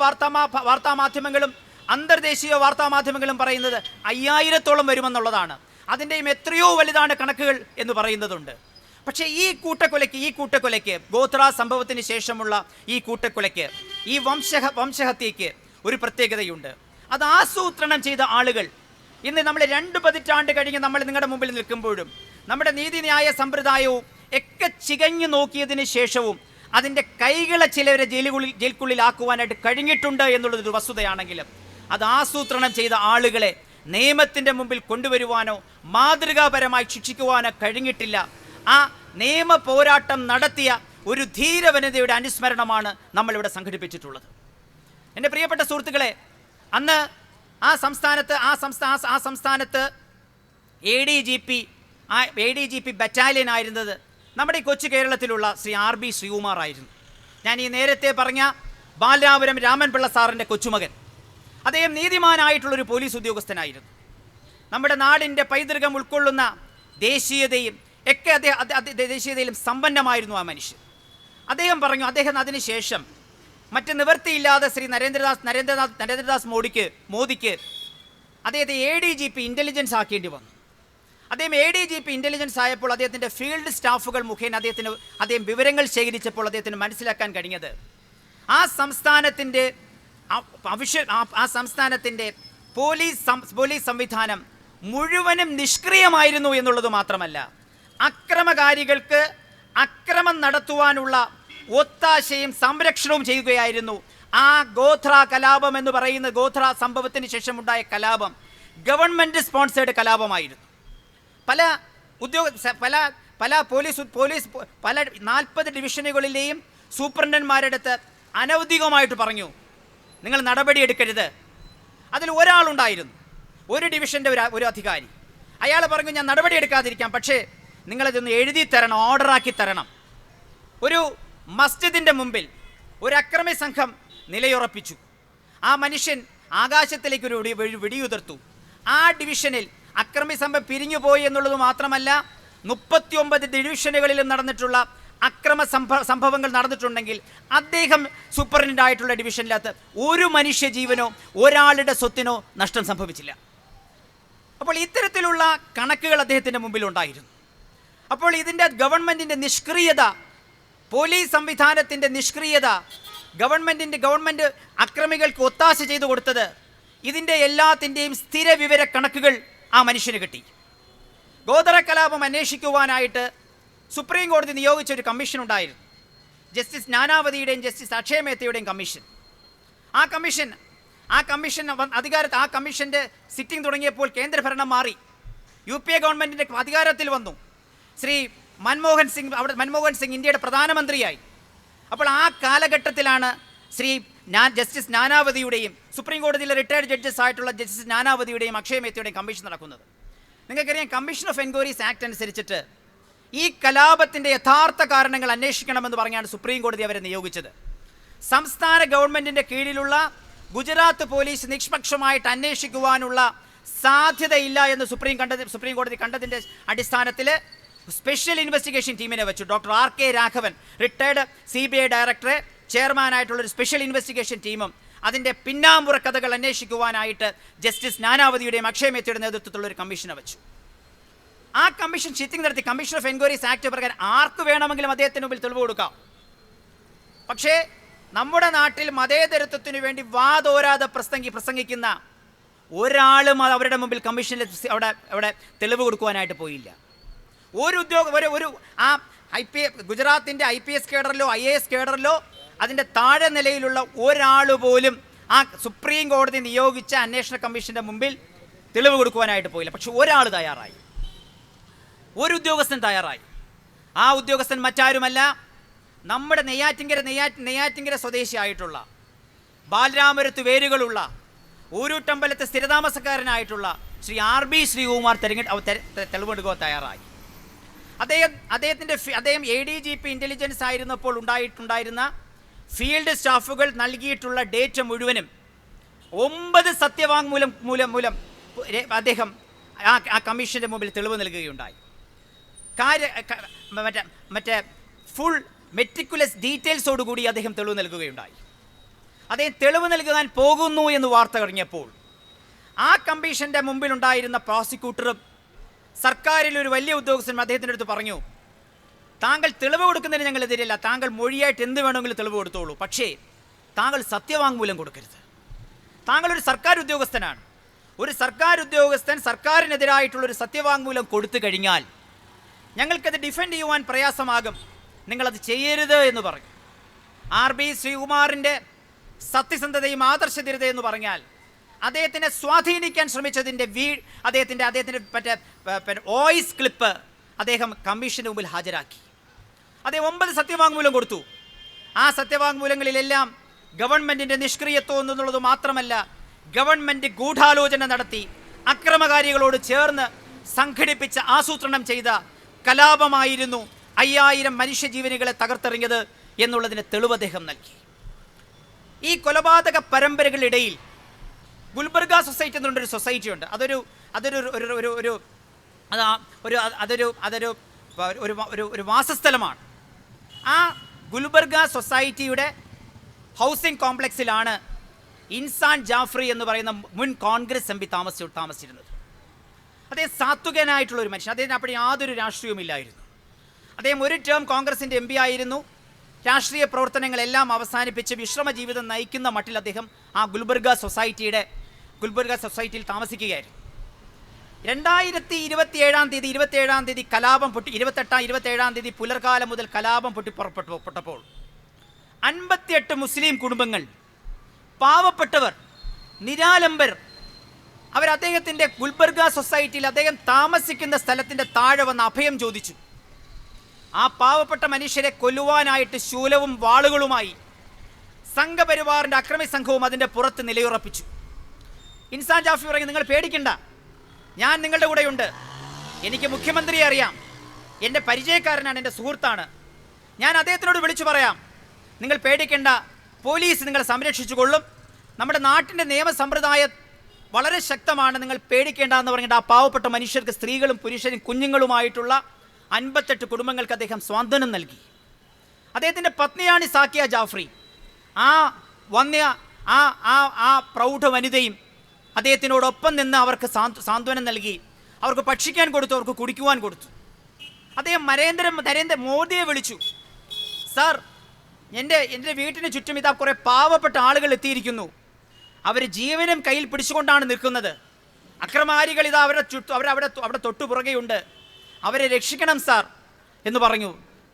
വാർത്താമാധ്യമങ്ങളും അന്തർദേശീയ വാർത്താമാധ്യമങ്ങളും പറയുന്നത് 5000-ഓളം വരുമെന്നുള്ളതാണ്. അതിൻ്റെയും എത്രയോ വലുതാണ് കണക്കുകൾ എന്ന് പറയുന്നതുണ്ട്. പക്ഷേ ഈ കൂട്ടക്കൊലയ്ക്ക് ഗോത്ര സംഭവത്തിന് ശേഷമുള്ള ഈ കൂട്ടക്കൊലയ്ക്ക്, ഈ വംശഹത്യയ്ക്ക് ഒരു പ്രത്യേകതയുണ്ട്. അത് ആസൂത്രണം ചെയ്ത ആളുകൾ ഇന്ന് നമ്മൾ 2 പതിറ്റാണ്ട് കഴിഞ്ഞ് നമ്മൾ നിങ്ങളുടെ മുമ്പിൽ നിൽക്കുമ്പോഴും നമ്മുടെ നീതിന്യായ സമ്പ്രദായവും ഒക്കെ ചികഞ്ഞു നോക്കിയതിന് ശേഷവും അതിൻ്റെ കൈകളെ ചിലവരെ ജയിൽക്കുള്ളിലാക്കുവാനായിട്ട് കഴിഞ്ഞിട്ടുണ്ട് എന്നുള്ളതൊരു വസ്തുതയാണെങ്കിലും അത് ആസൂത്രണം ചെയ്ത ആളുകളെ നിയമത്തിൻ്റെ മുമ്പിൽ കൊണ്ടുവരുവാനോ മാതൃകാപരമായി ശിക്ഷിക്കുവാനോ കഴിഞ്ഞിട്ടില്ല. ആ നിയമ പോരാട്ടം നടത്തിയ ഒരു ധീരവനിതയുടെ അനുസ്മരണമാണ് നമ്മളിവിടെ സംഘടിപ്പിച്ചിട്ടുള്ളത്. എൻ്റെ പ്രിയപ്പെട്ട സുഹൃത്തുക്കളെ, അന്ന് ആ സംസ്ഥാനത്ത് A D G P battalion ആയിരുന്നത് നമ്മുടെ ഈ കൊച്ചു കേരളത്തിലുള്ള ശ്രീ RB ശ്രീകുമാർ ആയിരുന്നു. ഞാൻ ഈ നേരത്തെ പറഞ്ഞ ബാലരാപുരം രാമൻപിള്ള സാറിൻ്റെ കൊച്ചുമകൻ. അദ്ദേഹം നീതിമാനായിട്ടുള്ളൊരു പോലീസ് ഉദ്യോഗസ്ഥനായിരുന്നു. നമ്മുടെ നാടിൻ്റെ പൈതൃകം ഉൾക്കൊള്ളുന്ന ദേശീയതയും ദേശീയതയിലും സമ്പന്നമായിരുന്നു ആ മനുഷ്യൻ. അദ്ദേഹം പറഞ്ഞു, അദ്ദേഹം അതിനുശേഷം മറ്റ് നിവൃത്തിയില്ലാതെ ശ്രീ നരേന്ദ്രനാഥ് മോദിക്ക് അദ്ദേഹത്തെ ADGP ഇൻ്റലിജൻസ് ആക്കേണ്ടി വന്നു. അദ്ദേഹം ADGP ഇൻ്റലിജൻസ് ആയപ്പോൾ അദ്ദേഹത്തിൻ്റെ ഫീൽഡ് സ്റ്റാഫുകൾ മുഖേന അദ്ദേഹം വിവരങ്ങൾ ശേഖരിച്ചപ്പോൾ അദ്ദേഹത്തിന് മനസ്സിലാക്കാൻ കഴിഞ്ഞത് ആ സംസ്ഥാനത്തിൻ്റെ പോലീസ് സംവിധാനം മുഴുവനും നിഷ്ക്രിയമായിരുന്നു എന്നുള്ളത് മാത്രമല്ല, അക്രമകാരികൾക്ക് അക്രമം നടത്തുവാനുള്ള ഒത്താശയും സംരക്ഷണവും ചെയ്യുകയായിരുന്നു. ആ ഗോധ്ര കലാപം എന്ന് പറയുന്ന ഗോധ്ര സംഭവത്തിന് ശേഷമുണ്ടായ കലാപം ഗവൺമെൻറ് സ്പോൺസേഡ് കലാപമായിരുന്നു. പല 40 ഡിവിഷനുകളിലെയും സൂപ്രണ്ടന്മാരെടുത്ത് അനൗദ്യോഗികമായിട്ട് പറഞ്ഞു, നിങ്ങൾ നടപടിയെടുക്കരുത്. അതിൽ ഒരാളുണ്ടായിരുന്നു, ഒരു ഡിവിഷൻ്റെ ഒരു അധികാരി. അയാൾ പറഞ്ഞു, ഞാൻ നടപടിയെടുക്കാതിരിക്കാം, പക്ഷേ നിങ്ങളതൊന്ന് എഴുതി തരണം, ഓർഡറാക്കി തരണം. ഒരു മസ്ജിദിൻ്റെ മുമ്പിൽ ഒരു അക്രമി സംഘം നിലയുറപ്പിച്ചു. ആ മനുഷ്യൻ ആകാശത്തിലേക്ക് ഒരു വെടിയുതിർത്തു. ആ ഡിവിഷനിൽ അക്രമി സംഘം പിരിഞ്ഞുപോയി എന്നുള്ളത് മാത്രമല്ല, 39 ഡിവിഷനുകളിലും നടന്നിട്ടുള്ള അക്രമ സംഭവങ്ങൾ നടന്നിട്ടുണ്ടെങ്കിൽ അദ്ദേഹം സൂപ്രണ്ടായിട്ടുള്ള ഡിവിഷനിലകത്ത് ഒരു മനുഷ്യജീവനോ ഒരാളുടെ സ്വത്തിനോ നഷ്ടം സംഭവിച്ചില്ല. അപ്പോൾ ഇത്തരത്തിലുള്ള കണക്കുകൾ അദ്ദേഹത്തിൻ്റെ മുമ്പിലുണ്ടായിരുന്നു. അപ്പോൾ ഇതിൻ്റെ ഗവൺമെൻറ്റിൻ്റെ നിഷ്ക്രിയത, പോലീസ് സംവിധാനത്തിൻ്റെ നിഷ്ക്രിയത, ഗവൺമെൻറ് അക്രമികൾക്ക് ഒത്താശ ചെയ്തു കൊടുത്തത്, ഇതിൻ്റെ എല്ലാത്തിൻ്റെയും സ്ഥിര വിവര കണക്കുകൾ ആ മനുഷ്യന് കിട്ടി. ഗോത്ര കലാപം അന്വേഷിക്കുവാനായിട്ട് സുപ്രീം കോടതി നിയോഗിച്ച ഒരു കമ്മീഷൻ ഉണ്ടായിരുന്നു, ജസ്റ്റിസ് നാനാവതിയുടെയും ജസ്റ്റിസ് അക്ഷയ് മേത്തയുടെയും കമ്മീഷൻ. ആ കമ്മീഷൻ്റെ സിറ്റിംഗ് തുടങ്ങിയപ്പോൾ കേന്ദ്രഭരണം മാറി, UPA ഗവൺമെൻറ്റിൻ്റെ അധികാരത്തിൽ വന്നു. ശ്രീ മൻമോഹൻ സിംഗ് ഇന്ത്യയുടെ പ്രധാനമന്ത്രിയായി. അപ്പോൾ ആ കാലഘട്ടത്തിലാണ് ജസ്റ്റിസ് നാനാവതിയുടെയും സുപ്രീം കോടതിയിലെ റിട്ടയർഡ് ജഡ്ജസ് ആയിട്ടുള്ള ജസ്റ്റിസ് നാനാവതിയുടെയും അക്ഷയ് മേത്തയുടെയും കമ്മീഷൻ നടക്കുന്നത്. നിങ്ങൾക്കറിയാം, കമ്മീഷൻ ഓഫ് എൻക്വയറീസ് ആക്ട് അനുസരിച്ചിട്ട് ഈ കലാപത്തിൻ്റെ യഥാർത്ഥ കാരണങ്ങൾ അന്വേഷിക്കണമെന്ന് പറഞ്ഞാണ് സുപ്രീം കോടതി അവരെ നിയോഗിച്ചത്. സംസ്ഥാന ഗവൺമെൻറ്റിൻ്റെ കീഴിലുള്ള ഗുജറാത്ത് പോലീസ് നിഷ്പക്ഷമായിട്ട് അന്വേഷിക്കുവാനുള്ള സാധ്യതയില്ല എന്ന് സുപ്രീം കോടതി കണ്ടതിൻ്റെ അടിസ്ഥാനത്തിൽ സ്പെഷ്യൽ ഇൻവെസ്റ്റിഗേഷൻ ടീമിനെ വെച്ചു. Doctor RK Raghavan, retired CBI ഡയറക്ടറെ ചെയർമാനായിട്ടുള്ളൊരു സ്പെഷ്യൽ ഇൻവെസ്റ്റിഗേഷൻ ടീമും അതിൻ്റെ പിന്നാമ്പുറ കഥകൾ അന്വേഷിക്കുവാനായിട്ട് ജസ്റ്റിസ് നാനാവതിയുടെയും അക്ഷയ് മേത്തയുടെ നേതൃത്വത്തിലുള്ള ഒരു കമ്മീഷനെ വെച്ചു. ആ കമ്മീഷൻ സിറ്റിംഗ് നടത്തി. കമ്മീഷൻ ഓഫ് എൻക്വയറീസ് ആക്ട് പ്രകാരം ആർക്ക് വേണമെങ്കിലും അദ്ദേഹത്തിന് മുമ്പിൽ തെളിവ് കൊടുക്കാം. പക്ഷേ നമ്മുടെ നാട്ടിൽ മതേതരത്വത്തിനു വേണ്ടി വാതോരാതെ പ്രസംഗിക്കുന്ന ഒരാളും അവരുടെ മുമ്പിൽ കമ്മീഷനിൽ അവിടെ തെളിവ് കൊടുക്കുവാനായിട്ട് പോയില്ല. ഗുജറാത്തിൻ്റെ IPS കേഡറിലോ IAS കേഡറിലോ അതിൻ്റെ താഴെ നിലയിലുള്ള ഒരാൾ പോലും ആ സുപ്രീം കോടതി നിയോഗിച്ച അന്വേഷണ കമ്മീഷൻ്റെ മുമ്പിൽ തെളിവ് കൊടുക്കുവാനായിട്ട് പോയില്ല. പക്ഷെ ഒരാൾ തയ്യാറായി, ഒരു ഉദ്യോഗസ്ഥൻ തയ്യാറായി. ആ ഉദ്യോഗസ്ഥൻ മറ്റാരുമല്ല, നമ്മുടെ നെയ്യാറ്റിങ്കര സ്വദേശിയായിട്ടുള്ള, ബാലരാമപുരത്ത് വേരുകളുള്ള, ഊരൂട്ടമ്പലത്തെ സ്ഥിരതാമസക്കാരനായിട്ടുള്ള ശ്രീ RB ശ്രീകുമാർ തെളിവെടുക്കുവാൻ തയ്യാറായി. അദ്ദേഹം ADGP ഇൻ്റലിജൻസ് ആയിരുന്നപ്പോൾ ഉണ്ടായിരുന്ന ഫീൽഡ് സ്റ്റാഫുകൾ നൽകിയിട്ടുള്ള ഡേറ്റ മുഴുവനും 9 സത്യവാങ്മൂലം അദ്ദേഹം ആ കമ്മീഷൻ്റെ മുമ്പിൽ തെളിവ് നൽകുകയുണ്ടായി. മറ്റേ ഫുൾ മെറ്റിക്കുലസ് ഡീറ്റെയിൽസോടുകൂടി അദ്ദേഹം തെളിവ് നൽകുകയുണ്ടായി. അദ്ദേഹം തെളിവ് നൽകാൻ പോകുന്നു എന്ന് വാർത്ത കഴിഞ്ഞപ്പോൾ ആ കമ്മീഷൻ്റെ മുമ്പിലുണ്ടായിരുന്ന പ്രോസിക്യൂട്ടറും സർക്കാരിലൊരു വലിയ ഉദ്യോഗസ്ഥനും അദ്ദേഹത്തിൻ്റെ അടുത്ത് പറഞ്ഞു, താങ്കൾ തെളിവ് കൊടുക്കുന്നതിന് ഞങ്ങൾ എതിരല്ല, താങ്കൾ മൊഴിയായിട്ട് എന്ത് വേണമെങ്കിലും തെളിവ് കൊടുത്തോളൂ, പക്ഷേ താങ്കൾ സത്യവാങ്മൂലം കൊടുക്കരുത്. താങ്കൾ ഒരു സർക്കാർ ഉദ്യോഗസ്ഥനാണ്. ഒരു സർക്കാർ ഉദ്യോഗസ്ഥൻ സർക്കാരിനെതിരായിട്ടുള്ളൊരു സത്യവാങ്മൂലം കൊടുത്തു കഴിഞ്ഞാൽ ഞങ്ങൾക്കത് ഡിഫെൻഡ് ചെയ്യുവാൻ പ്രയാസമാകും, നിങ്ങളത് ചെയ്യരുത് എന്ന് പറഞ്ഞു. RB ശ്രീകുമാറിൻ്റെ സത്യസന്ധതയും ആദർശധീരതയെന്ന് പറഞ്ഞാൽ അദ്ദേഹത്തിനെ സ്വാധീനിക്കാൻ ശ്രമിച്ചതിൻ്റെ അദ്ദേഹത്തിൻ്റെ മറ്റേ വോയിസ് ക്ലിപ്പ് അദ്ദേഹം കമ്മീഷന് മുമ്പിൽ ഹാജരാക്കി. അദ്ദേഹം 9 സത്യവാങ്മൂലം കൊടുത്തു. ആ സത്യവാങ്മൂലങ്ങളിലെല്ലാം ഗവൺമെൻറ്റിൻ്റെ നിഷ്ക്രിയത്വം എന്നുള്ളത് മാത്രമല്ല, ഗവൺമെൻറ് ഗൂഢാലോചന നടത്തി അക്രമകാരികളോട് ചേർന്ന് സംഘടിപ്പിച്ച് ആസൂത്രണം ചെയ്ത കലാപമായിരുന്നു 5000 മനുഷ്യജീവനുകളെ തകർത്തെറിഞ്ഞത് എന്നുള്ളതിന് തെളിവ് അദ്ദേഹം നൽകി. ഈ കൊലപാതക പരമ്പരകളിടയിൽ ഗുൽബർഗ സൊസൈറ്റി എന്നുള്ളൊരു സൊസൈറ്റി ഉണ്ട്. അതൊരു വാസസ്ഥലമാണ്. ആ ഗുൽബർഗ സൊസൈറ്റിയുടെ ഹൗസിംഗ് കോംപ്ലക്സിലാണ് ഇൻസാൻ ജാഫ്രി എന്ന് പറയുന്ന മുൻ കോൺഗ്രസ് എം പി താമസിച്ചിരുന്നത്. അദ്ദേഹം സാത്വികനായിട്ടുള്ള ഒരു മനുഷ്യൻ. അദ്ദേഹത്തിന് അപ്പോൾ യാതൊരു രാഷ്ട്രീയവുമില്ലായിരുന്നു. അദ്ദേഹം ഒരു ടേം കോൺഗ്രസിൻ്റെ എം പി ആയിരുന്നു. രാഷ്ട്രീയ പ്രവർത്തനങ്ങളെല്ലാം അവസാനിപ്പിച്ച് വിശ്രമ ജീവിതം നയിക്കുന്ന മട്ടിൽ അദ്ദേഹം ആ ഗുൽബർഗ സൊസൈറ്റിയിൽ താമസിക്കുകയായിരുന്നു. 27-ാം തീയതി കലാപം പൊട്ടി. 27-ാം തീയതി പുലർക്കാലം മുതൽ കലാപം പൊട്ടിപ്പുറപ്പെട്ടപ്പോൾ 58 മുസ്ലിം കുടുംബങ്ങൾ, പാവപ്പെട്ടവർ, നിരാലംബർ, അവർ അദ്ദേഹത്തിൻ്റെ ഗുൽബർഗ സൊസൈറ്റിയിൽ അദ്ദേഹം താമസിക്കുന്ന സ്ഥലത്തിൻ്റെ താഴെ വന്ന് അഭയം ചോദിച്ചു. ആ പാവപ്പെട്ട മനുഷ്യരെ കൊല്ലുവാനായിട്ട് ശൂലവും വാളുകളുമായി സംഘപരിവാറിൻ്റെ അക്രമി സംഘവും അതിൻ്റെ പുറത്ത് നിലയുറപ്പിച്ചു. ഇൻസാൻ ജാഫ്രി പറഞ്ഞു, നിങ്ങൾ പേടിക്കണ്ട, ഞാൻ നിങ്ങളുടെ കൂടെയുണ്ട്. എനിക്ക് മുഖ്യമന്ത്രിയെ അറിയാം, എൻ്റെ പരിചയക്കാരനാണ്, എൻ്റെ സുഹൃത്താണ്. ഞാൻ അദ്ദേഹത്തിനോട് വിളിച്ചു പറയാം, നിങ്ങൾ പേടിക്കേണ്ട, പോലീസ് നിങ്ങളെ സംരക്ഷിച്ചുകൊള്ളും, നമ്മുടെ നാട്ടിൻ്റെ നിയമസമ്പ്രദായം വളരെ ശക്തമാണ്, നിങ്ങൾ പേടിക്കേണ്ട എന്ന് പറഞ്ഞിട്ട് ആ പാവപ്പെട്ട മനുഷ്യർക്ക്, സ്ത്രീകളും പുരുഷനും കുഞ്ഞുങ്ങളുമായിട്ടുള്ള 58 കുടുംബങ്ങൾക്ക് അദ്ദേഹം സ്വാന്തനം നൽകി. അദ്ദേഹത്തിൻ്റെ പത്നിയാണ് സാക്കിയ ജാഫ്രി. ആ പ്രൗഢ വനിതയും അദ്ദേഹത്തിനോടൊപ്പം നിന്ന് അവർക്ക് സാന്ത്വനം നൽകി. അവർക്ക് ഭക്ഷിക്കാൻ കൊടുത്തു, അവർക്ക് കുടിക്കുവാൻ കൊടുത്തു. അദ്ദേഹം നരേന്ദ്ര മോദിയെ വിളിച്ചു, സാർ, എൻ്റെ വീട്ടിന് ചുറ്റും ഇതാ കുറേ പാവപ്പെട്ട ആളുകൾ എത്തിയിരിക്കുന്നു, അവർ ജീവനും കയ്യിൽ പിടിച്ചുകൊണ്ടാണ് നിൽക്കുന്നത്, അക്രമാരികൾ ഇതാ അവിടെ തൊട്ടു പുറകെയുണ്ട്, അവരെ രക്ഷിക്കണം സാർ എന്ന് പറഞ്ഞു.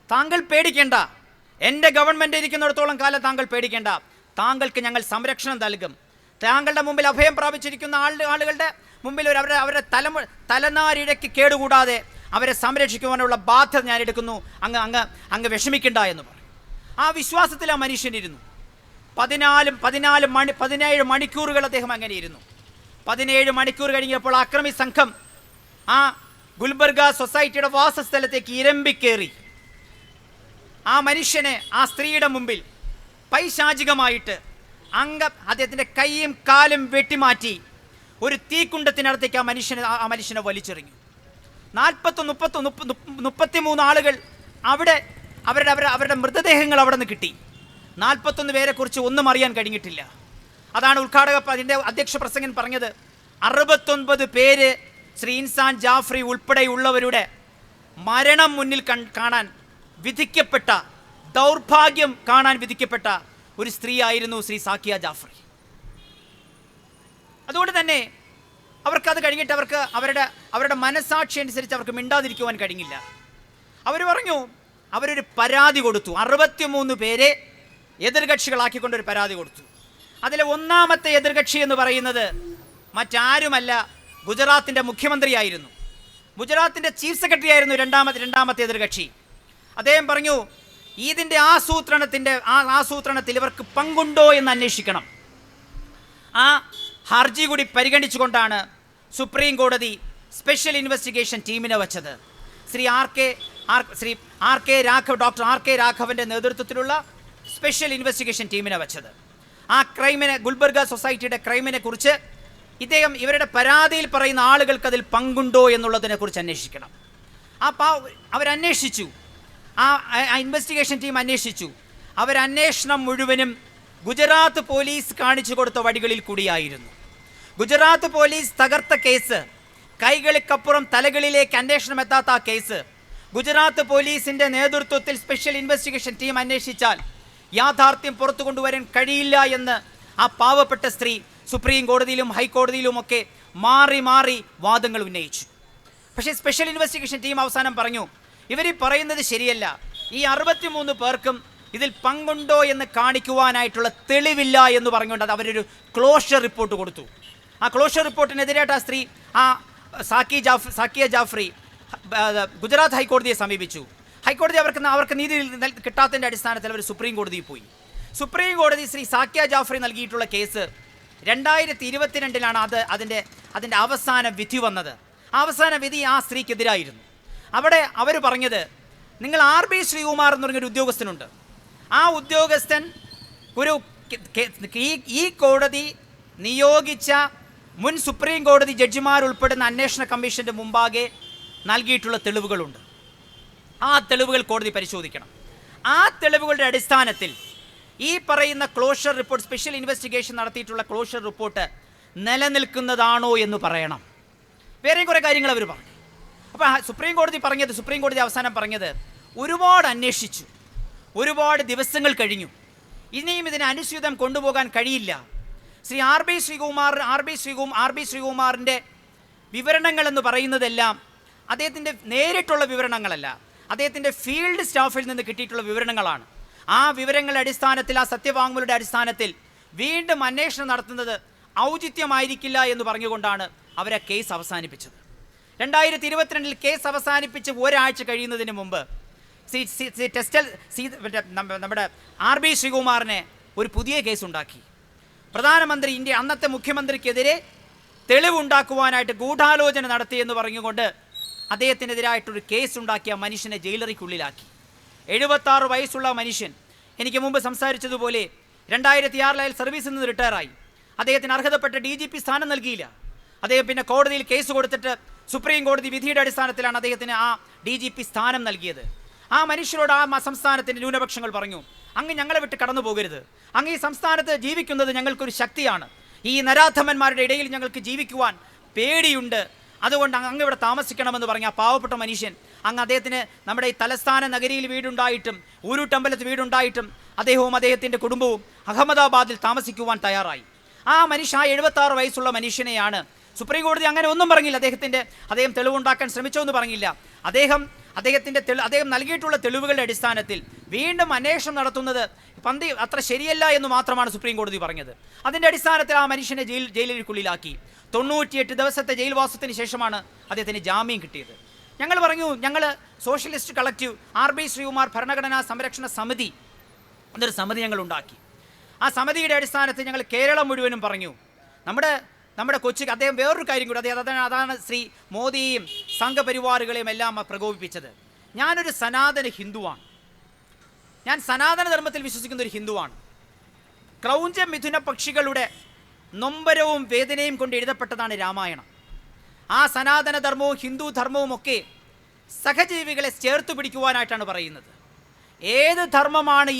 താങ്കൾ പേടിക്കേണ്ട, എൻ്റെ ഗവൺമെൻറ് ഇരിക്കുന്നിടത്തോളം കാലം താങ്കൾ പേടിക്കേണ്ട, താങ്കൾക്ക് ഞങ്ങൾ സംരക്ഷണം നൽകും. താങ്കളുടെ മുമ്പിൽ അഭയം പ്രാപിച്ചിരിക്കുന്ന ആളുകളുടെ മുമ്പിൽ അവരുടെ തലനാരിഴയ്ക്ക് കേടുകൂടാതെ അവരെ സംരക്ഷിക്കുവാനുള്ള ബാധ്യത ഞാൻ എടുക്കുന്നു, അങ്ങ് വിഷമിക്കണ്ട എന്ന് പറഞ്ഞു. ആ വിശ്വാസത്തിൽ ആ മനുഷ്യനിരുന്നു. 17 മണിക്കൂറുകൾ അദ്ദേഹം അങ്ങനെ ഇരുന്നു. 17 മണിക്കൂർ കഴിഞ്ഞപ്പോൾ അക്രമി സംഘം ആ ഗുൽബർഗ സൊസൈറ്റിയുടെ വാസസ്ഥലത്തേക്ക് ഇരമ്പിക്കേറി ആ മനുഷ്യനെ ആ സ്ത്രീയുടെ മുമ്പിൽ പൈശാചികമായിട്ട് അദ്ദേഹത്തിൻ്റെ കൈയും കാലും വെട്ടിമാറ്റി ഒരു തീക്കുണ്ടത്തിനടുത്തേക്ക് ആ മനുഷ്യനെ വലിച്ചെറിഞ്ഞു. 33 ആളുകൾ അവിടെ അവരുടെ മൃതദേഹങ്ങൾ അവിടെ നിന്ന് കിട്ടി. 41 പേരെക്കുറിച്ച് ഒന്നും അറിയാൻ കഴിഞ്ഞിട്ടില്ല. അതാണ് അതിൻ്റെ അധ്യക്ഷ പ്രസംഗൻ പറഞ്ഞത്. 69 പേര് ശ്രീ ഇൻസാൻ ജാഫ്രി ഉൾപ്പെടെയുള്ളവരുടെ മരണം മുന്നിൽ കാണാൻ വിധിക്കപ്പെട്ട, ദൗർഭാഗ്യം കാണാൻ വിധിക്കപ്പെട്ട ഒരു സ്ത്രീ ആയിരുന്നു ശ്രീ സാക്കിയ ജാഫ്രി. അതുകൊണ്ട് തന്നെ അവർക്കത് കഴിഞ്ഞിട്ട് അവരുടെ മനസാക്ഷി അനുസരിച്ച് അവർക്ക് മിണ്ടാതിരിക്കുവാൻ കഴിഞ്ഞില്ല. അവർ പറഞ്ഞു, അവരൊരു പരാതി കൊടുത്തു. 63 പേരെ എതിർകക്ഷികളാക്കിക്കൊണ്ടൊരു പരാതി കൊടുത്തു. അതിലെ ഒന്നാമത്തെ എതിർകക്ഷി എന്ന് പറയുന്നത് മറ്റാരുമല്ല, ഗുജറാത്തിൻ്റെ മുഖ്യമന്ത്രിയായിരുന്നു. ഗുജറാത്തിൻ്റെ ചീഫ് സെക്രട്ടറി ആയിരുന്നു രണ്ടാമത്തെ എതിർകക്ഷി. അദ്ദേഹം പറഞ്ഞു, ഇതിൻ്റെ ആസൂത്രണത്തിൽ ഇവർക്ക് പങ്കുണ്ടോ എന്ന് അന്വേഷിക്കണം. ആ ഹർജി കൂടി പരിഗണിച്ചുകൊണ്ടാണ് സുപ്രീം കോടതി സ്പെഷ്യൽ ഇൻവെസ്റ്റിഗേഷൻ ടീമിനെ വച്ചത്. ഡോക്ടർ ആർ കെ രാഘവൻ്റെ നേതൃത്വത്തിലുള്ള സ്പെഷ്യൽ ഇൻവെസ്റ്റിഗേഷൻ ടീമിനെ വച്ചത്. ആ ഗുൽബർഗ സൊസൈറ്റിയുടെ ക്രൈമിനെ കുറിച്ച് ഇവരുടെ പരാതിയിൽ പറയുന്ന ആളുകൾക്ക് അതിൽ പങ്കുണ്ടോ എന്നുള്ളതിനെ കുറിച്ച് അന്വേഷിക്കണം. അവരന്വേഷിച്ചു. ആ ഇൻവെസ്റ്റിഗേഷൻ ടീം അന്വേഷിച്ചു. അവരന്വേഷണം മുഴുവനും ഗുജറാത്ത് പോലീസ് കാണിച്ചു കൊടുത്ത വഴികളിൽ കൂടിയായിരുന്നു. ഗുജറാത്ത് പോലീസ് തകർത്ത കേസ്, കൈകൾക്കപ്പുറം തലകളിലേക്ക് അന്വേഷണം എത്താത്ത ആ കേസ് ഗുജറാത്ത് പോലീസിൻ്റെ നേതൃത്വത്തിൽ സ്പെഷ്യൽ ഇൻവെസ്റ്റിഗേഷൻ ടീം അന്വേഷിച്ചാൽ യാഥാർത്ഥ്യം പുറത്തു കൊണ്ടുവരാൻ കഴിയില്ല എന്ന് ആ പാവപ്പെട്ട സ്ത്രീ സുപ്രീം കോടതിയിലും ഹൈക്കോടതിയിലുമൊക്കെ മാറി വാദങ്ങൾ ഉന്നയിച്ചു. പക്ഷേ സ്പെഷ്യൽ ഇൻവെസ്റ്റിഗേഷൻ ടീം അവസാനം പറഞ്ഞു, ഇവർ പറയുന്നത് ശരിയല്ല, ഈ 63 പേർക്കും ഇതിൽ പങ്കുണ്ടോ എന്ന് കാണിക്കുവാനായിട്ടുള്ള തെളിവില്ല എന്ന് പറഞ്ഞുകൊണ്ട് അത് അവരൊരു ക്ലോഷർ റിപ്പോർട്ട് കൊടുത്തു. ആ ക്ലോഷർ റിപ്പോർട്ടിനെതിരായിട്ട് ആ സ്ത്രീ, ആ സാക്കിയ ജാഫ്രി ഗുജറാത്ത് ഹൈക്കോടതിയെ സമീപിച്ചു. ഹൈക്കോടതി അവർക്ക് നീതി കിട്ടാത്തതിൻ്റെ അടിസ്ഥാനത്തിൽ അവർ സുപ്രീം കോടതിയിൽ പോയി. സുപ്രീം കോടതി ശ്രീ സാക്കിയ ജാഫ്രി നൽകിയിട്ടുള്ള കേസ് 2022 അതിൻ്റെ അവസാന വിധി വന്നത്. അവസാന വിധി ആ സ്ത്രീക്കെതിരായിരുന്നു. അവിടെ അവർ പറഞ്ഞത്, നിങ്ങൾ RB ശ്രീകുമാർ എന്ന് പറഞ്ഞൊരു ഉദ്യോഗസ്ഥനുണ്ട്, ആ ഉദ്യോഗസ്ഥൻ ഈ കോടതി നിയോഗിച്ച മുൻ സുപ്രീം കോടതി ജഡ്ജിമാരുൾപ്പെടുന്ന അന്വേഷണ കമ്മീഷൻ്റെ മുമ്പാകെ നൽകിയിട്ടുള്ള തെളിവുകളുണ്ട്. ആ തെളിവുകൾ കോടതി പരിശോധിക്കണം. ആ തെളിവുകളുടെ അടിസ്ഥാനത്തിൽ ഈ പറയുന്ന ക്ലോഷർ റിപ്പോർട്ട്, സ്പെഷ്യൽ ഇൻവെസ്റ്റിഗേഷൻ നടത്തിയിട്ടുള്ള ക്ലോഷർ റിപ്പോർട്ട് നിലനിൽക്കുന്നതാണോ എന്ന് പറയണം. വേറെയും കുറേ കാര്യങ്ങൾ അവർ പറഞ്ഞു. അപ്പോൾ സുപ്രീം കോടതി അവസാനം പറഞ്ഞത്, ഒരുപാട് അന്വേഷിച്ചു, ഒരുപാട് ദിവസങ്ങൾ കഴിഞ്ഞു, ഇനിയും ഇതിനെ അനുസ്യൂതം കൊണ്ടുപോകാൻ കഴിയില്ല. ശ്രീ RB ശ്രീകുമാറിൻ്റെ വിവരണങ്ങൾ എന്ന് പറയുന്നതെല്ലാം അദ്ദേഹത്തിൻ്റെ നേരിട്ടുള്ള വിവരണങ്ങളല്ല, അദ്ദേഹത്തിൻ്റെ ഫീൽഡ് സ്റ്റാഫിൽ നിന്ന് കിട്ടിയിട്ടുള്ള വിവരണങ്ങളാണ്. ആ വിവരങ്ങളുടെ അടിസ്ഥാനത്തിൽ, ആ സത്യവാങ്മൂലയുടെ അടിസ്ഥാനത്തിൽ വീണ്ടും അന്വേഷണം നടത്തുന്നത് ഔചിത്യമായിരിക്കില്ല എന്ന് പറഞ്ഞുകൊണ്ടാണ് അവരെ കേസ് അവസാനിപ്പിച്ചത്. 2022 കേസ് അവസാനിപ്പിച്ച് ഒരാഴ്ച കഴിയുന്നതിന് മുമ്പ് നമ്മുടെ RB ശ്രീകുമാറിനെ ഒരു പുതിയ കേസുണ്ടാക്കി. പ്രധാനമന്ത്രി, അന്നത്തെ മുഖ്യമന്ത്രിക്കെതിരെ തെളിവുണ്ടാക്കുവാനായിട്ട് ഗൂഢാലോചന നടത്തിയെന്ന് പറഞ്ഞുകൊണ്ട് അദ്ദേഹത്തിനെതിരായിട്ടൊരു കേസുണ്ടാക്കിയ മനുഷ്യനെ ജയിലറിക്കുള്ളിലാക്കി. 76 വയസ്സുള്ള മനുഷ്യൻ, എനിക്ക് മുമ്പ് സംസാരിച്ചതുപോലെ 2006 അയാൾ സർവീസിൽ നിന്ന് റിട്ടയറായി. അദ്ദേഹത്തിന് അർഹതപ്പെട്ട DGP സ്ഥാനം നൽകിയില്ല. അദ്ദേഹം പിന്നെ കോടതിയിൽ കേസ് കൊടുത്തിട്ട് സുപ്രീം കോടതി വിധിയുടെ അടിസ്ഥാനത്തിലാണ് അദ്ദേഹത്തിന് ആ DGP സ്ഥാനം നൽകിയത്. ആ മനുഷ്യരോട് ആ സംസ്ഥാനത്തിൻ്റെ ന്യൂനപക്ഷങ്ങൾ പറഞ്ഞു, അങ്ങ് ഞങ്ങളെ വിട്ട് കടന്നു പോകരുത്, അങ്ങ് ഈ സംസ്ഥാനത്ത് ജീവിക്കുന്നത് ഞങ്ങൾക്കൊരു ശക്തിയാണ്, ഈ നരാധമന്മാരുടെ ഇടയിൽ ഞങ്ങൾക്ക് ജീവിക്കുവാൻ പേടിയുണ്ട്, അതുകൊണ്ട് അങ്ങ് ഇവിടെ താമസിക്കണമെന്ന് പറഞ്ഞ ആ പാവപ്പെട്ട മനുഷ്യൻ, അദ്ദേഹത്തിന് നമ്മുടെ ഈ തലസ്ഥാന നഗരിയിൽ വീടുണ്ടായിട്ടും ഊരുട്ടമ്പലത്ത് വീടുണ്ടായിട്ടും അദ്ദേഹവും അദ്ദേഹത്തിൻ്റെ കുടുംബവും അഹമ്മദാബാദിൽ താമസിക്കുവാൻ തയ്യാറായി. ആ 76 വയസ്സുള്ള മനുഷ്യനെയാണ് സുപ്രീം കോടതി അങ്ങനെ ഒന്നും പറഞ്ഞില്ല. അദ്ദേഹം തെളിവുണ്ടാക്കാൻ ശ്രമിച്ചോ എന്ന് പറഞ്ഞില്ല. അദ്ദേഹം നൽകിയിട്ടുള്ള തെളിവുകളുടെ അടിസ്ഥാനത്തിൽ വീണ്ടും അന്വേഷണം നടത്തുന്നത് അത്ര ശരിയല്ല എന്ന് മാത്രമാണ് സുപ്രീം കോടതി പറഞ്ഞത്. അതിൻ്റെ അടിസ്ഥാനത്തിൽ ആ മനുഷ്യനെ ജയിലിനുള്ളിലാക്കി. 98 ദിവസത്തെ ജയിൽവാസത്തിന് ശേഷമാണ് അദ്ദേഹത്തിന് ജാമ്യം കിട്ടിയത്. ഞങ്ങൾ പറഞ്ഞു, ഞങ്ങൾ സോഷ്യലിസ്റ്റ് കളക്റ്റീവ് RB ശ്രീകുമാർ ഭരണഘടനാ സംരക്ഷണ സമിതി എന്നൊരു സമിതി ഞങ്ങൾ ഉണ്ടാക്കി. ആ സമിതിയുടെ അടിസ്ഥാനത്തിൽ ഞങ്ങൾ കേരളം മുഴുവനും പറഞ്ഞു, നമ്മുടെ കൊച്ചി അദ്ദേഹം വേറൊരു കാര്യം കൂടി, അതാണ് ശ്രീ മോദിയും സംഘപരിവാറുകളെയും എല്ലാം പ്രകോപിപ്പിച്ചത്. ഞാനൊരു സനാതന ഹിന്ദുവാണ്, ഞാൻ സനാതന ധർമ്മത്തിൽ വിശ്വസിക്കുന്ന ഒരു ഹിന്ദുവാണ്. ക്രൗഞ്ച മിഥുന പക്ഷികളുടെ നൊമ്പരവും വേദനയും കൊണ്ട് എഴുതപ്പെട്ടതാണ് രാമായണം. ആ സനാതന ധർമ്മവും ഹിന്ദു ധർമ്മവും ഒക്കെ സഹജീവികളെ ചേർത്ത് പിടിക്കുവാനായിട്ടാണ് പറയുന്നത്. ഏത് ധർമ്മമാണ്,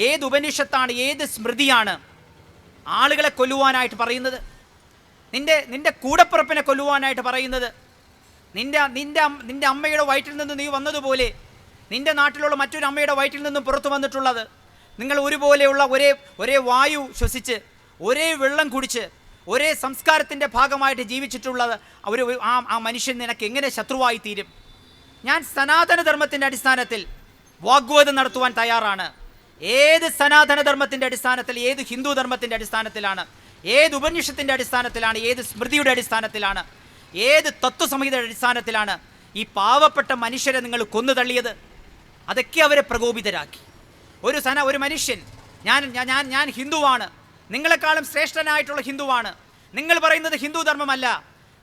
ഏത് ഉപനിഷത്താണ്, ഏത് സ്മൃതിയാണ് ആളുകളെ കൊല്ലുവാനായിട്ട് പറയുന്നത്? നിന്റെ കൂടപ്പിറപ്പിനെ കൊല്ലുവാനായിട്ട് പറയുന്നത്? നിന്റെ അമ്മയുടെ വയറ്റിൽ നിന്ന് നീ വന്നതുപോലെ നിന്റെ നാട്ടിലുള്ള മറ്റൊരു അമ്മയുടെ വയറ്റിൽ നിന്നും പുറത്തു വന്നിട്ടുള്ളത്, നിങ്ങൾ ഒരുപോലെയുള്ള ഒരേ വായു ശ്വസിച്ച് ഒരേ വെള്ളം കുടിച്ച് ഒരേ സംസ്കാരത്തിൻ്റെ ഭാഗമായിട്ട് ജീവിച്ചിട്ടുള്ളത് ആ മനുഷ്യൻ നിനക്ക് എങ്ങനെ ശത്രുവായി തീരും? ഞാൻ സനാതന ധർമ്മത്തിൻ്റെ അടിസ്ഥാനത്തിൽ വാഗ്വാദം നടത്തുവാൻ തയ്യാറാണ്. ഏത് സനാതന ധർമ്മത്തിൻ്റെ അടിസ്ഥാനത്തിൽ, ഏത് ഹിന്ദു ധർമ്മത്തിൻ്റെ അടിസ്ഥാനത്തിലാണ്, ഏത് ഉപനിഷത്തിൻ്റെ അടിസ്ഥാനത്തിലാണ്, ഏത് സ്മൃതിയുടെ അടിസ്ഥാനത്തിലാണ്, ഏത് തത്വസംഹിതയുടെ അടിസ്ഥാനത്തിലാണ് ഈ പാവപ്പെട്ട മനുഷ്യരെ നിങ്ങൾ കൊന്നു തള്ളിയത്? അതൊക്കെ അവരെ പ്രകോപിതരാക്കി. ഒരു മനുഷ്യൻ, ഞാൻ ഹിന്ദുവാണ്, നിങ്ങളെക്കാളും ശ്രേഷ്ഠനായിട്ടുള്ള ഹിന്ദുവാണ്, നിങ്ങൾ പറയുന്നത് ഹിന്ദു ധർമ്മമല്ല,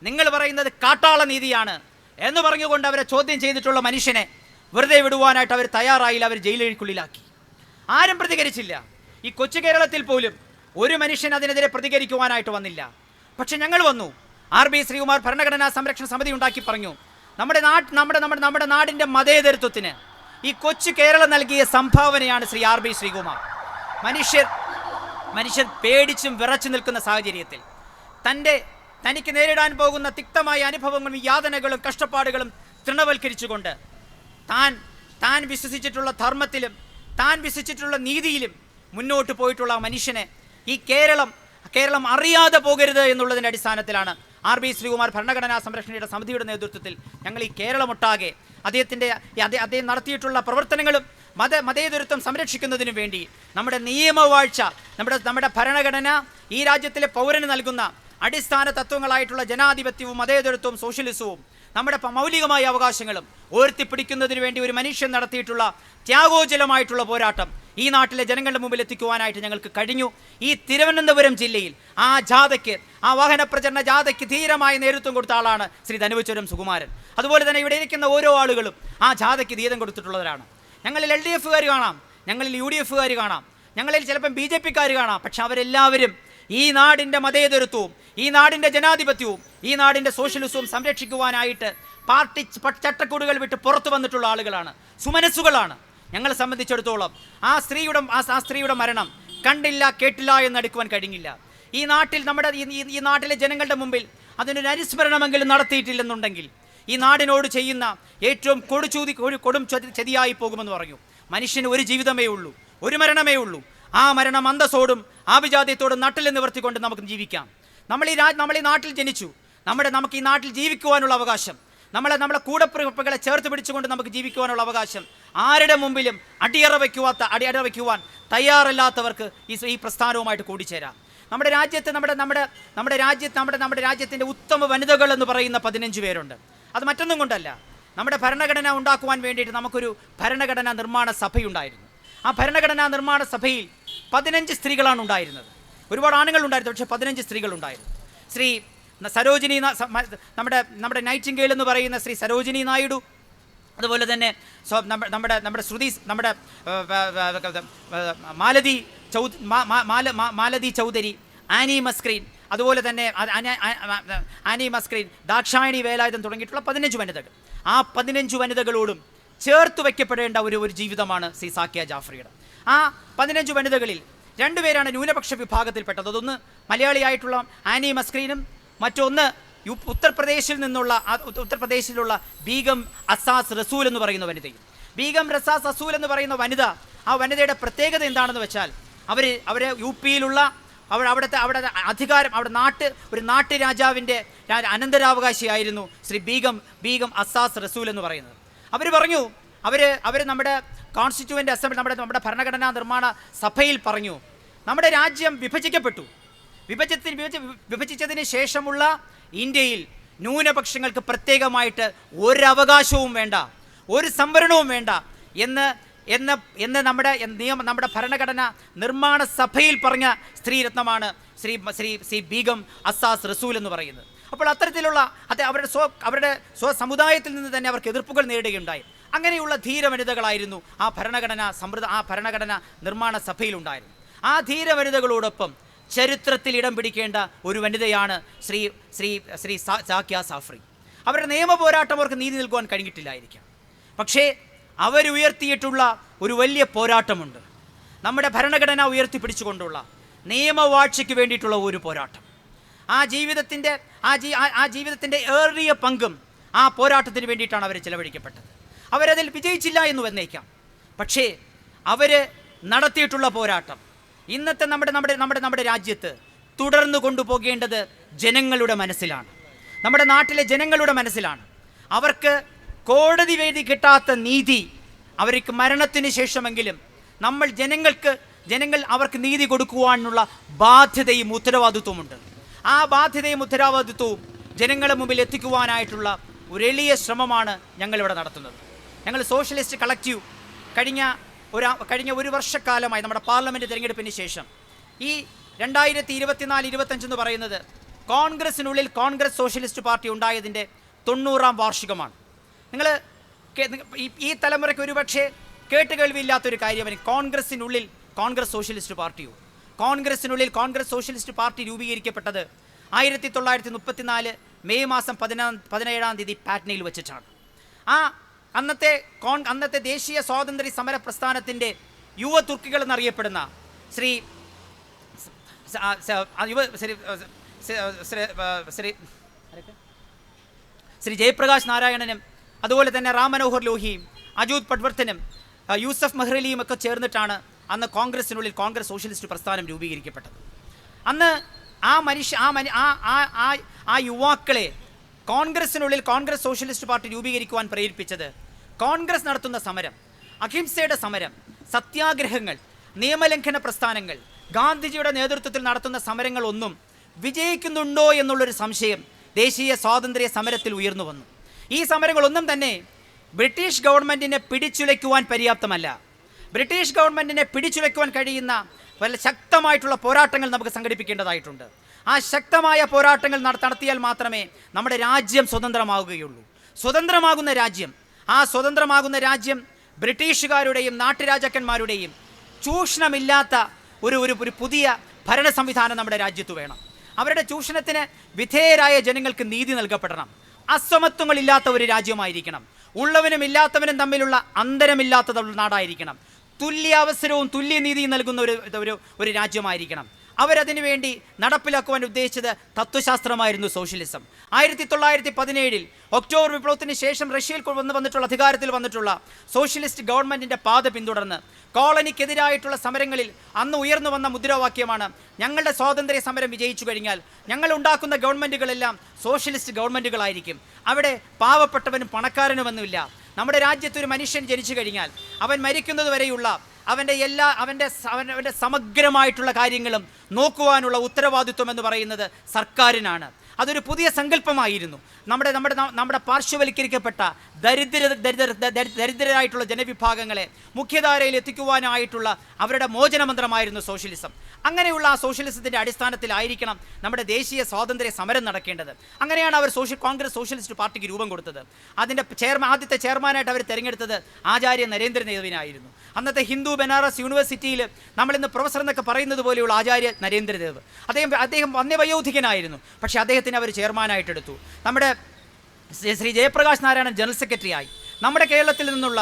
നിങ്ങൾ പറയുന്നത് കാട്ടാള നീതിയാണ് എന്ന് പറഞ്ഞുകൊണ്ട് അവരെ ചോദ്യം ചെയ്തിട്ടുള്ള മനുഷ്യനെ വെറുതെ വിടുവാനായിട്ട് അവർ തയ്യാറായില്ല. അവർ ജയിലിനുള്ളിലാക്കി. ആരും പ്രതികരിച്ചില്ല. ഈ കൊച്ചു കേരളത്തിൽ പോലും ഒരു മനുഷ്യൻ അതിനെതിരെ പ്രതികരിക്കുവാനായിട്ട് വന്നില്ല. പക്ഷെ ഞങ്ങൾ വന്നു. RB ശ്രീകുമാർ ഭരണഘടനാ സംരക്ഷണ സമിതി ഉണ്ടാക്കി പറഞ്ഞു, നമ്മുടെ നാടിൻ്റെ മതേതരത്വത്തിന് ഈ കൊച്ചു കേരളം നൽകിയ സംഭാവനയാണ് ശ്രീ RB ശ്രീകുമാർ. മനുഷ്യർ പേടിച്ചും വിറച്ചു നിൽക്കുന്ന സാഹചര്യത്തിൽ തനിക്ക് നേരിടാൻ പോകുന്ന തിക്തമായ അനുഭവങ്ങളും യാതനകളും കഷ്ടപ്പാടുകളും തൃണവൽക്കരിച്ചുകൊണ്ട് താൻ വിശ്വസിച്ചിട്ടുള്ള ധർമ്മത്തിലും താൻ വിശ്വസിച്ചിട്ടുള്ള നീതിയിലും മുന്നോട്ട് പോയിട്ടുള്ള മനുഷ്യനെ ഈ കേരളം അറിയാതെ പോകരുത് എന്നുള്ളതിൻ്റെ അടിസ്ഥാനത്തിലാണ് RB ശ്രീകുമാർ ഭരണഘടനാ സംരക്ഷണയുടെ സമിതിയുടെ നേതൃത്വത്തിൽ ഞങ്ങൾ ഈ കേരളമൊട്ടാകെ അദ്ദേഹം നടത്തിയിട്ടുള്ള പ്രവർത്തനങ്ങളും മതേതരത്വം സംരക്ഷിക്കുന്നതിനു വേണ്ടി നമ്മുടെ നിയമവാഴ്ച, നമ്മുടെ ഭരണഘടന ഈ രാജ്യത്തിലെ പൗരന് നൽകുന്ന അടിസ്ഥാന തത്വങ്ങളായിട്ടുള്ള ജനാധിപത്യവും മതേതരത്വവും സോഷ്യലിസവും നമ്മുടെ മൗലികമായ അവകാശങ്ങളും ഉയർത്തിപ്പിടിക്കുന്നതിന് വേണ്ടി ഒരു മനുഷ്യൻ നടത്തിയിട്ടുള്ള ത്യാഗോജലമായിട്ടുള്ള പോരാട്ടം ഈ നാട്ടിലെ ജനങ്ങളുടെ മുമ്പിൽ എത്തിക്കുവാനായിട്ട് ഞങ്ങൾക്ക് കഴിഞ്ഞു. ഈ തിരുവനന്തപുരം ജില്ലയിൽ ആ ജാഥയ്ക്ക്, ആ വാഹന പ്രചരണ ജാഥയ്ക്ക് ധീരമായി നേതൃത്വം കൊടുത്ത ആളാണ് ശ്രീ ധനുവച്ചരം സുകുമാരൻ. അതുപോലെ തന്നെ ഇവിടെ ഇരിക്കുന്ന ഓരോ ആളുകളും ആ ജാഥയ്ക്ക് ധീരം കൊടുത്തിട്ടുള്ളവരാണ്. ഞങ്ങളിൽ LDF കാണാം, ഞങ്ങളിൽ UDF കാണാം, ഞങ്ങളിൽ ചിലപ്പം BJP കാണാം. പക്ഷെ അവരെല്ലാവരും ഈ നാടിൻ്റെ മതേതരത്വവും ഈ നാടിൻ്റെ ജനാധിപത്യവും ഈ നാടിൻ്റെ സോഷ്യലിസവും സംരക്ഷിക്കുവാനായിട്ട് പാർട്ടി ചട്ടക്കൂടുകൾ വിട്ട് പുറത്തു വന്നിട്ടുള്ള ആളുകളാണ്, സുമനസ്സുകളാണ്. ഞങ്ങളെ സംബന്ധിച്ചിടത്തോളം ആ സ്ത്രീയുടെ മരണം കണ്ടില്ല കേട്ടില്ല എന്നടുക്കുവാൻ കഴിഞ്ഞില്ല. ഈ നാട്ടിൽ ഈ നാട്ടിലെ ജനങ്ങളുടെ മുമ്പിൽ അതിനൊരു അനുസ്മരണമെങ്കിലും നടത്തിയിട്ടില്ലെന്നുണ്ടെങ്കിൽ ഈ നാടിനോട് ചെയ്യുന്ന ഏറ്റവും കൊടും ചതിയായി പോകുമെന്ന് പറഞ്ഞു. മനുഷ്യന് ഒരു ജീവിതമേ ഉള്ളൂ, ഒരു മരണമേ ഉള്ളൂ. ആ മരണം അന്തസ്സോടും ആഭിജാത്യത്തോടും നട്ടിൽ നിവർത്തിക്കൊണ്ട് നമുക്ക് ജീവിക്കാം. നമ്മൾ ഈ നാട്ടിൽ ജനിച്ചു, നമുക്ക് ഈ നാട്ടിൽ ജീവിക്കുവാനുള്ള അവകാശം, നമ്മളെ കൂടപ്പിറപ്പുകളെ ചേർത്ത് പിടിച്ചുകൊണ്ട് നമുക്ക് ജീവിക്കുവാനുള്ള അവകാശം ആരുടെ മുമ്പിലും അടിയറ വയ്ക്കുവാൻ തയ്യാറല്ലാത്തവർക്ക് ഈ പ്രസ്ഥാനവുമായിട്ട് കൂടിച്ചേരാം. നമ്മുടെ രാജ്യത്തിൻ്റെ ഉത്തമ വനിതകൾ എന്ന് പറയുന്ന 15 പേരുണ്ട്. അത് മറ്റൊന്നും കൊണ്ടല്ല, നമ്മുടെ ഭരണഘടന ഉണ്ടാക്കുവാൻ വേണ്ടിയിട്ട് നമുക്കൊരു ഭരണഘടനാ നിർമ്മാണ സഭയുണ്ടായിരുന്നു. ആ ഭരണഘടനാ നിർമ്മാണ സഭയിൽ 15 സ്ത്രീകളാണ് ഉണ്ടായിരുന്നത്. ഒരുപാട് ആണുങ്ങളുണ്ടായിരുന്നു, പക്ഷേ 15 സ്ത്രീകളുണ്ടായിരുന്നു. ശ്രീ സരോജിനി, നമ്മുടെ നൈറ്റിംഗേൽ എന്ന് പറയുന്ന ശ്രീ സരോജിനി നായിഡു, അതുപോലെ തന്നെ നമ്മുടെ ശ്രുതി, നമ്മുടെ മാലതി ചൗധരി, ആനി മസ്ക്രീൻ, ദാക്ഷായണി വേലായുധൻ തുടങ്ങിയിട്ടുള്ള 15 വനിതകൾ. ആ 15 വനിതകളോടും ചേർത്ത് വയ്ക്കപ്പെടേണ്ട ഒരു ജീവിതമാണ് ശ്രീ സാക്കിയ ജാഫ്രിയുടെ. ആ 15 വനിതകളിൽ 2 പേരാണ് ന്യൂനപക്ഷ വിഭാഗത്തിൽപ്പെട്ടത്. അതൊന്ന് മലയാളിയായിട്ടുള്ള ആനി മസ്ക്രീനും മറ്റൊന്ന് ഉത്തർപ്രദേശിലുള്ള ബീഗം അസാസ് റസൂൽ എന്ന് പറയുന്ന വനിതയും. ബീഗം റസാസ് റസൂൽ എന്ന് പറയുന്ന വനിത, ആ വനിതയുടെ പ്രത്യേകത എന്താണെന്ന് വെച്ചാൽ അവർ യുപിയിലുള്ള അവിടുത്തെ അധികാരം, ഒരു നാട്ടുരാജാവിൻ്റെ അനന്തരാവകാശിയായിരുന്നു ശ്രീ ബീഗം അസാസ് റസൂൽ എന്ന് പറയുന്നത്. അവർ പറഞ്ഞു, അവർ നമ്മുടെ കോൺസ്റ്റിറ്റ്യൂവൻ്റ് അസംബ്ലി, നമ്മുടെ ഭരണഘടനാ നിർമ്മാണ സഭയിൽ പറഞ്ഞു, നമ്മുടെ രാജ്യം വിഭജിച്ചതിന് ശേഷമുള്ള ഇന്ത്യയിൽ ന്യൂനപക്ഷങ്ങൾക്ക് പ്രത്യേകമായിട്ട് ഒരവകാശവും വേണ്ട, ഒരു സംവരണവും വേണ്ട എന്ന് നമ്മുടെ ഭരണഘടന നിർമ്മാണ സഭയിൽ പറഞ്ഞ സ്ത്രീരത്നമാണ് ശ്രീ ബീഗം അസാസ് റസൂൽ എന്ന് പറയുന്നത്. അപ്പോൾ അത്തരത്തിലുള്ള അവരുടെ സ്വസമുദായത്തിൽ നിന്ന് തന്നെ അവർക്ക് എതിർപ്പുകൾ നേരിടുകയുണ്ടായി. അങ്ങനെയുള്ള ധീരവനിതകളായിരുന്നു ആ ഭരണഘടന നിർമ്മാണ സഭയിലുണ്ടായിരുന്നു. ആ ധീരവനിതകളോടൊപ്പം ചരിത്രത്തിൽ ഇടം പിടിക്കേണ്ട ഒരു വനിതയാണ് ശ്രീ സാക്കിയ ജാഫ്രി. അവരുടെ നിയമ പോരാട്ടം അവർക്ക് നീതി നൽകുവാൻ കഴിഞ്ഞിട്ടില്ലായിരിക്കാം, പക്ഷേ അവരുയർത്തിയിട്ടുള്ള ഒരു വലിയ പോരാട്ടമുണ്ട്. നമ്മുടെ ഭരണഘടന ഉയർത്തിപ്പിടിച്ചുകൊണ്ടുള്ള നിയമവാഴ്ചയ്ക്ക് വേണ്ടിയിട്ടുള്ള ഒരു പോരാട്ടം. ആ ജീവിതത്തിൻ്റെ ഏറിയ പങ്കും ആ പോരാട്ടത്തിന് വേണ്ടിയിട്ടാണ് അവർ ചിലവഴിക്കപ്പെട്ടത്. അവരതിൽ വിജയിച്ചില്ല എന്ന് വന്നേക്കാം, പക്ഷേ അവർ നടത്തിയിട്ടുള്ള പോരാട്ടം ഇന്നത്തെ നമ്മുടെ രാജ്യത്ത് തുടർന്നു കൊണ്ടുപോകേണ്ടത് ജനങ്ങളുടെ മനസ്സിലാണ്, നമ്മുടെ നാട്ടിലെ ജനങ്ങളുടെ മനസ്സിലാണ്. അവർക്ക് കോടതി വേദി കിട്ടാത്ത നീതി അവർക്ക് മരണത്തിന് ശേഷമെങ്കിലും ജനങ്ങൾ അവർക്ക് നീതി കൊടുക്കുവാനുള്ള ബാധ്യതയും ഉത്തരവാദിത്വമുണ്ട്. ആ ബാധ്യതയും ഉത്തരവാദിത്വവും ജനങ്ങളുടെ മുമ്പിൽ എത്തിക്കുവാനായിട്ടുള്ള ഒരു എളിയ ശ്രമമാണ് ഞങ്ങളിവിടെ നടത്തുന്നത്. ഞങ്ങൾ സോഷ്യലിസ്റ്റ് കളക്റ്റീവ് കഴിഞ്ഞ ഒരു വർഷക്കാലമായി നമ്മുടെ പാർലമെൻറ്റ് തിരഞ്ഞെടുപ്പിന് ശേഷം ഈ 2024-25 എന്ന് പറയുന്നത് കോൺഗ്രസിനുള്ളിൽ കോൺഗ്രസ് സോഷ്യലിസ്റ്റ് പാർട്ടി ഉണ്ടായതിൻ്റെ 90ാം വാർഷികമാണ്. നിങ്ങൾ ഈ തലമുറയ്ക്ക് ഒരുപക്ഷെ കേട്ടുകേൾവിയില്ലാത്തൊരു കാര്യമാണ് കോൺഗ്രസിനുള്ളിൽ കോൺഗ്രസ് സോഷ്യലിസ്റ്റ് പാർട്ടിയോ. കോൺഗ്രസിനുള്ളിൽ കോൺഗ്രസ് സോഷ്യലിസ്റ്റ് പാർട്ടി രൂപീകരിക്കപ്പെട്ടത് 1934 മെയ് മാസം 17-ാം തീയതി പാറ്റ്നയിൽ വെച്ചിട്ടാണ്. അന്നത്തെ ദേശീയ സ്വാതന്ത്ര്യ സമര പ്രസ്ഥാനത്തിൻ്റെ യുവ തുർക്കികൾ എന്നറിയപ്പെടുന്ന ശ്രീ ജയപ്രകാശ് നാരായണനും അതുപോലെ തന്നെ റാം മനോഹർ ലോഹിയും അജൂത് പട്വർദ്ധനും യൂസഫ് മെഹ്റലിയും ഒക്കെ ചേർന്നിട്ടാണ് അന്ന് കോൺഗ്രസിനുള്ളിൽ കോൺഗ്രസ് സോഷ്യലിസ്റ്റ് പ്രസ്ഥാനം രൂപീകരിക്കപ്പെട്ടത്. അന്ന് ആ യുവാക്കളെ കോൺഗ്രസിനുള്ളിൽ കോൺഗ്രസ് സോഷ്യലിസ്റ്റ് പാർട്ടി രൂപീകരിക്കുവാൻ പ്രേരിപ്പിച്ചത് കോൺഗ്രസ് നടത്തുന്ന സമരം, അഹിംസയുടെ സമരം, സത്യാഗ്രഹങ്ങൾ, നിയമലംഘന പ്രസ്ഥാനങ്ങൾ, ഗാന്ധിജിയുടെ നേതൃത്വത്തിൽ നടത്തുന്ന സമരങ്ങളൊന്നും വിജയിക്കുന്നുണ്ടോ എന്നുള്ളൊരു സംശയം ദേശീയ സ്വാതന്ത്ര്യ സമരത്തിൽ ഉയർന്നു വന്നു. ഈ സമരങ്ങളൊന്നും തന്നെ ബ്രിട്ടീഷ് ഗവൺമെൻറ്റിനെ പിടിച്ചുലയ്ക്കുവാൻ പര്യാപ്തമല്ല. ബ്രിട്ടീഷ് ഗവൺമെൻറ്റിനെ പിടിച്ചുലയ്ക്കുവാൻ കഴിയുന്ന വല്ല ശക്തമായിട്ടുള്ള പോരാട്ടങ്ങൾ നമുക്ക് സംഘടിപ്പിക്കേണ്ടതായിട്ടുണ്ട്. ആ ശക്തമായ പോരാട്ടങ്ങൾ നടത്തിയാൽ മാത്രമേ നമ്മുടെ രാജ്യം സ്വതന്ത്രമാവുകയുള്ളൂ. സ്വതന്ത്രമാകുന്ന രാജ്യം, ആ സ്വതന്ത്രമാകുന്ന രാജ്യം ബ്രിട്ടീഷുകാരുടെയും നാട്ടുരാജാക്കന്മാരുടെയും ചൂഷണമില്ലാത്ത ഒരു പുതിയ ഭരണ സംവിധാനം നമ്മുടെ രാജ്യത്ത് വേണം. അവരുടെ ചൂഷണത്തിന് വിധേയരായ ജനങ്ങൾക്ക് നീതി നൽകപ്പെടണം. അസമത്വങ്ങളില്ലാത്ത ഒരു രാജ്യമായിരിക്കണം. ഉള്ളവനും ഇല്ലാത്തവനും തമ്മിലുള്ള അന്തരമില്ലാത്ത നാടായിരിക്കണം. തുല്യാവസരവും തുല്യനീതിയും നൽകുന്ന ഒരു രാജ്യമായിരിക്കണം. അവരതിനു വേണ്ടി നടപ്പിലാക്കുവാൻ ഉദ്ദേശിച്ചത് തത്വശാസ്ത്രമായിരുന്നു സോഷ്യലിസം. 1917 ഒക്ടോബർ വിപ്ലവത്തിന് ശേഷം റഷ്യയിൽ അധികാരത്തിൽ വന്നിട്ടുള്ള സോഷ്യലിസ്റ്റ് ഗവൺമെൻറ്റിൻ്റെ പാത പിന്തുടർന്ന് കോളനിക്കെതിരായിട്ടുള്ള സമരങ്ങളിൽ അന്ന് ഉയർന്നു വന്ന മുദ്രാവാക്യമാണ്, ഞങ്ങളുടെ സ്വാതന്ത്ര്യ സമരം വിജയിച്ചു കഴിഞ്ഞാൽ ഞങ്ങൾ ഉണ്ടാക്കുന്ന ഗവൺമെൻറ്റുകളെല്ലാം സോഷ്യലിസ്റ്റ് ഗവൺമെൻറ്റുകളായിരിക്കും. അവിടെ പാവപ്പെട്ടവനും പണക്കാരനുമൊന്നുമില്ല. നമ്മുടെ രാജ്യത്തൊരു മനുഷ്യൻ ജനിച്ചു കഴിഞ്ഞാൽ അവൻ മരിക്കുന്നത് വരെയുള്ള അവൻ്റെ സമഗ്രമായിട്ടുള്ള കാര്യങ്ങളും നോക്കുവാനുള്ള ഉത്തരവാദിത്വം എന്ന് പറയുന്നത് സർക്കാരിനാണ്. അതൊരു പുതിയ സങ്കല്പമായിരുന്നു. നമ്മുടെ പാർശ്വവൽക്കരിക്കപ്പെട്ട ദരിദ്രരായിട്ടുള്ള ജനവിഭാഗങ്ങളെ മുഖ്യധാരയിൽ എത്തിക്കുവാനായിട്ടുള്ള അവരുടെ മോചനമന്ത്രമായിരുന്നു സോഷ്യലിസം. അങ്ങനെയുള്ള ആ സോഷ്യലിസത്തിൻ്റെ അടിസ്ഥാനത്തിലായിരിക്കണം നമ്മുടെ ദേശീയ സ്വാതന്ത്ര്യ സമരം നടക്കേണ്ടത്. അങ്ങനെയാണ് അവർ കോൺഗ്രസ് സോഷ്യലിസ്റ്റ് പാർട്ടിക്ക് രൂപം കൊടുത്തത്. അതിൻ്റെ ആദ്യത്തെ ചെയർമാനായിട്ട് അവർ തിരഞ്ഞെടുത്തത് ആചാര്യ നരേന്ദ്രദേവിനായിരുന്നു. അന്നത്തെ ഹിന്ദു ബനാറസ് യൂണിവേഴ്സിറ്റിയിൽ നമ്മളിന്ന് പ്രൊഫസർ എന്നൊക്കെ പറയുന്നത് പോലെയുള്ള ആചാര്യ നരേന്ദ്രദേവ്, അദ്ദേഹം വന്യവയോധികനായിരുന്നു. പക്ഷേ അദ്ദേഹത്തിന് അവർ ചെയർമാനായിട്ടെടുത്തു. നമ്മുടെ ശ്രീ ജയപ്രകാശ് നാരായണൻ ജനറൽ സെക്രട്ടറിയായി. നമ്മുടെ കേരളത്തിൽ നിന്നുള്ള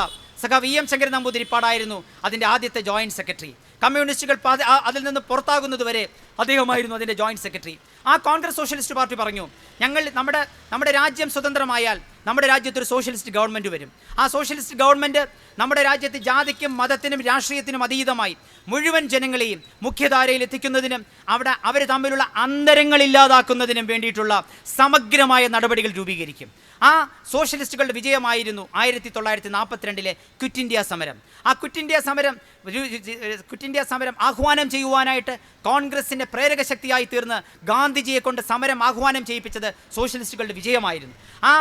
VM ശങ്കരൻ നമ്പൂതിരിപ്പാടായിരുന്നു അതിൻ്റെ ആദ്യത്തെ ജോയിൻറ്റ് സെക്രട്ടറി. കമ്മ്യൂണിസ്റ്റുകൾ അതിൽ നിന്ന് പുറത്താകുന്നതുവരെ അദ്ദേഹമായിരുന്നു അതിൻ്റെ ജോയിൻറ്റ് സെക്രട്ടറി. ആ കോൺഗ്രസ് സോഷ്യലിസ്റ്റ് പാർട്ടി പറഞ്ഞു, നമ്മുടെ രാജ്യം സ്വതന്ത്രമായാൽ നമ്മുടെ രാജ്യത്തൊരു സോഷ്യലിസ്റ്റ് ഗവൺമെൻറ് വരും. ആ സോഷ്യലിസ്റ്റ് ഗവൺമെൻറ് നമ്മുടെ രാജ്യത്ത് ജാതിക്കും മതത്തിനും രാഷ്ട്രീയത്തിനും അതീതമായി മുഴുവൻ ജനങ്ങളെയും മുഖ്യധാരയിൽ എത്തിക്കുന്നതിനും അവർ തമ്മിലുള്ള അന്തരങ്ങളില്ലാതാക്കുന്നതിനും വേണ്ടിയിട്ടുള്ള സമഗ്രമായ നടപടികൾ രൂപീകരിക്കും. ആ സോഷ്യലിസ്റ്റുകളുടെ വിജയമായിരുന്നു 1942 ക്വിറ്റ് ഇന്ത്യ സമരം. ആ ക്വിറ്റ് ഇന്ത്യ സമരം ആഹ്വാനം ചെയ്യുവാനായിട്ട് കോൺഗ്രസിൻ്റെ പ്രേരക ശക്തിയായി തീർന്ന് ഗാന്ധിജിയെ കൊണ്ട് സമരം ആഹ്വാനം ചെയ്യിപ്പിച്ചത് സോഷ്യലിസ്റ്റുകളുടെ വിജയമായിരുന്നു. ആ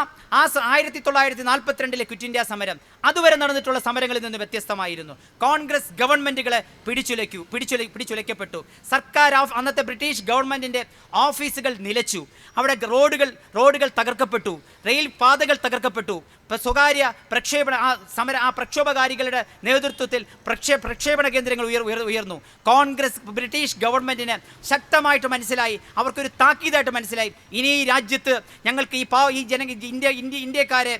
1942 ക്വിറ്റ് ഇന്ത്യ സമരം അതുവരെ നടന്നിട്ടുള്ള സമരങ്ങളിൽ നിന്ന് വ്യത്യസ്തമായിരുന്നു. കോൺഗ്രസ് ഗവൺമെൻറ്റുകളെ പിടിച്ചുലയ്ക്കപ്പെട്ടു. അന്നത്തെ ബ്രിട്ടീഷ് ഗവൺമെൻറ്റിൻ്റെ ഓഫീസുകൾ നിലച്ചു. അവിടെ റോഡുകൾ തകർക്കപ്പെട്ടു, റെയിൽ പാതകൾ തകർക്കപ്പെട്ടു. സ്വകാര്യ പ്രക്ഷോഭകാരികളുടെ നേതൃത്വത്തിൽ പ്രക്ഷേപണ കേന്ദ്രങ്ങൾ ഉയർന്നു. ബ്രിട്ടീഷ് ഗവൺമെൻറ്റിന് ശക്തമായിട്ട് മനസ്സിലായി, അവർക്കൊരു താക്കീതായിട്ട് മനസ്സിലായി, ഇനി ഈ രാജ്യത്ത് ഞങ്ങൾക്ക് ഇന്ത്യക്കാരെ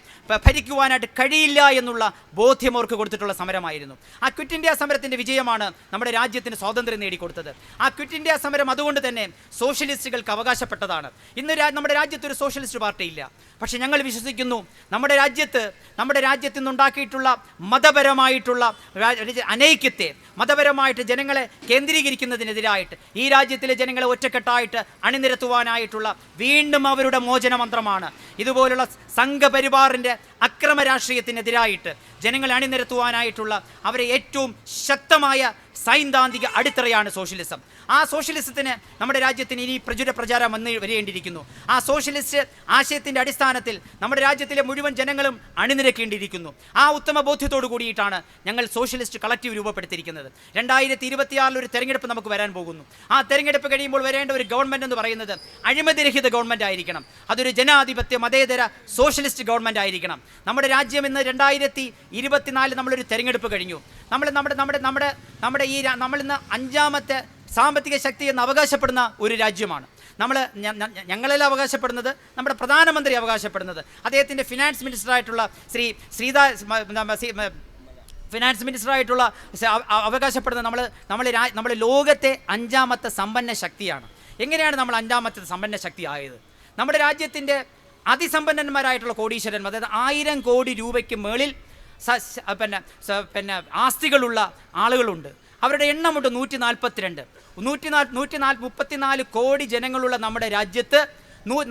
ഭരിക്കുവാനായിട്ട് കഴിയില്ല എന്നുള്ള ബോധ്യം അവർക്ക് കൊടുത്തിട്ടുള്ള സമരമായിരുന്നു. ആ ക്വിറ്റ് ഇന്ത്യ സമരത്തിൻ്റെ വിജയമാണ് നമ്മുടെ രാജ്യത്തിന് സ്വാതന്ത്ര്യം നേടിക്കൊടുത്തത്. ആ ക്വിറ്റ് ഇന്ത്യ സമരം അതുകൊണ്ട് തന്നെ സോഷ്യലിസ്റ്റുകൾക്ക് അവകാശപ്പെട്ടതാണ്. ഇന്ന് നമ്മുടെ രാജ്യത്തൊരു സോഷ്യലിസ്റ്റ് പാർട്ടിയില്ല. പക്ഷെ ഞങ്ങൾ വിശ്വസിക്കുന്നു നമ്മുടെ രാജ്യത്ത് നിന്നുണ്ടാക്കിയിട്ടുള്ള മതപരമായിട്ടുള്ള അനൈക്യത്തെ, മതപരമായിട്ട് ജനങ്ങളെ കേന്ദ്രീകരിക്കുന്നതിനെതിരായിട്ട് ഈ രാജ്യത്തിലെ ജനങ്ങളെ ഒറ്റക്കെട്ടായിട്ട് അണിനിരത്തുവാനായിട്ടുള്ള വീണ്ടും അവരുടെ മോചനമന്ത്രമാണ് ഇതുപോലുള്ള സംഘപരിവാറിൻ്റെ അക്രമ രാഷ്ട്രീയത്തിനെതിരായിട്ട് ജനങ്ങളെ അണിനിരത്തുവാനായിട്ടുള്ള അവരെ ഏറ്റവും ശക്തമായ സൈദ്ധാന്തിക അടിത്തറയാണ് സോഷ്യലിസം. ആ സോഷ്യലിസത്തിന് നമ്മുടെ രാജ്യത്തിന് ഇനി പ്രചാരം വരേണ്ടിയിരിക്കുന്നു. ആ സോഷ്യലിസ്റ്റ് ആശയത്തിൻ്റെ അടിസ്ഥാനത്തിൽ നമ്മുടെ രാജ്യത്തിലെ മുഴുവൻ ജനങ്ങളും അണിനിരക്കേണ്ടിയിരിക്കുന്നു. ആ ഉത്തമ ബോധ്യത്തോടു കൂടിയിട്ടാണ് ഞങ്ങൾ സോഷ്യലിസ്റ്റ് കളക്റ്റീവ് രൂപപ്പെടുത്തിയിരിക്കുന്നത്. 2026 ഒരു തെരഞ്ഞെടുപ്പ് നമുക്ക് വരാൻ പോകുന്നു. ആ തെരഞ്ഞെടുപ്പ് കഴിയുമ്പോൾ വരേണ്ട ഒരു ഗവൺമെൻറ് എന്ന് പറയുന്നത് അഴിമതിരഹിത ഗവൺമെൻറ് ആയിരിക്കണം. അതൊരു ജനാധിപത്യ മതേതര സോഷ്യലിസ്റ്റ് ഗവൺമെൻറ് ആയിരിക്കണം. നമ്മുടെ രാജ്യം ഇന്ന് 2024 നമ്മളൊരു തെരഞ്ഞെടുപ്പ് കഴിഞ്ഞു. നമ്മളിന്ന് 5ാമത്തെ സാമ്പത്തിക ശക്തി എന്ന് അവകാശപ്പെടുന്ന ഒരു രാജ്യമാണ്. ഞങ്ങളെല്ലാം അവകാശപ്പെടുന്നത്, നമ്മുടെ പ്രധാനമന്ത്രി അവകാശപ്പെടുന്നത്, അദ്ദേഹത്തിൻ്റെ ഫിനാൻസ് മിനിസ്റ്ററായിട്ടുള്ള ഫിനാൻസ് മിനിസ്റ്ററായിട്ടുള്ള അവകാശപ്പെടുന്നത് നമ്മൾ ലോകത്തെ 5ാമത്തെ സമ്പന്ന ശക്തിയാണ്. എങ്ങനെയാണ് നമ്മൾ 5ാമത്തെ സമ്പന്ന ശക്തി ആയത്? നമ്മുടെ രാജ്യത്തിൻ്റെ അതിസമ്പന്നന്മാരായിട്ടുള്ള കോടീശ്വരന്മാർ, അതായത് 1000 കോടി രൂപയ്ക്ക് മേളിൽ ആസ്തികളുള്ള ആളുകളുണ്ട്. അവരുടെ എണ്ണമുണ്ട് 134 കോടി ജനങ്ങളുള്ള നമ്മുടെ രാജ്യത്ത്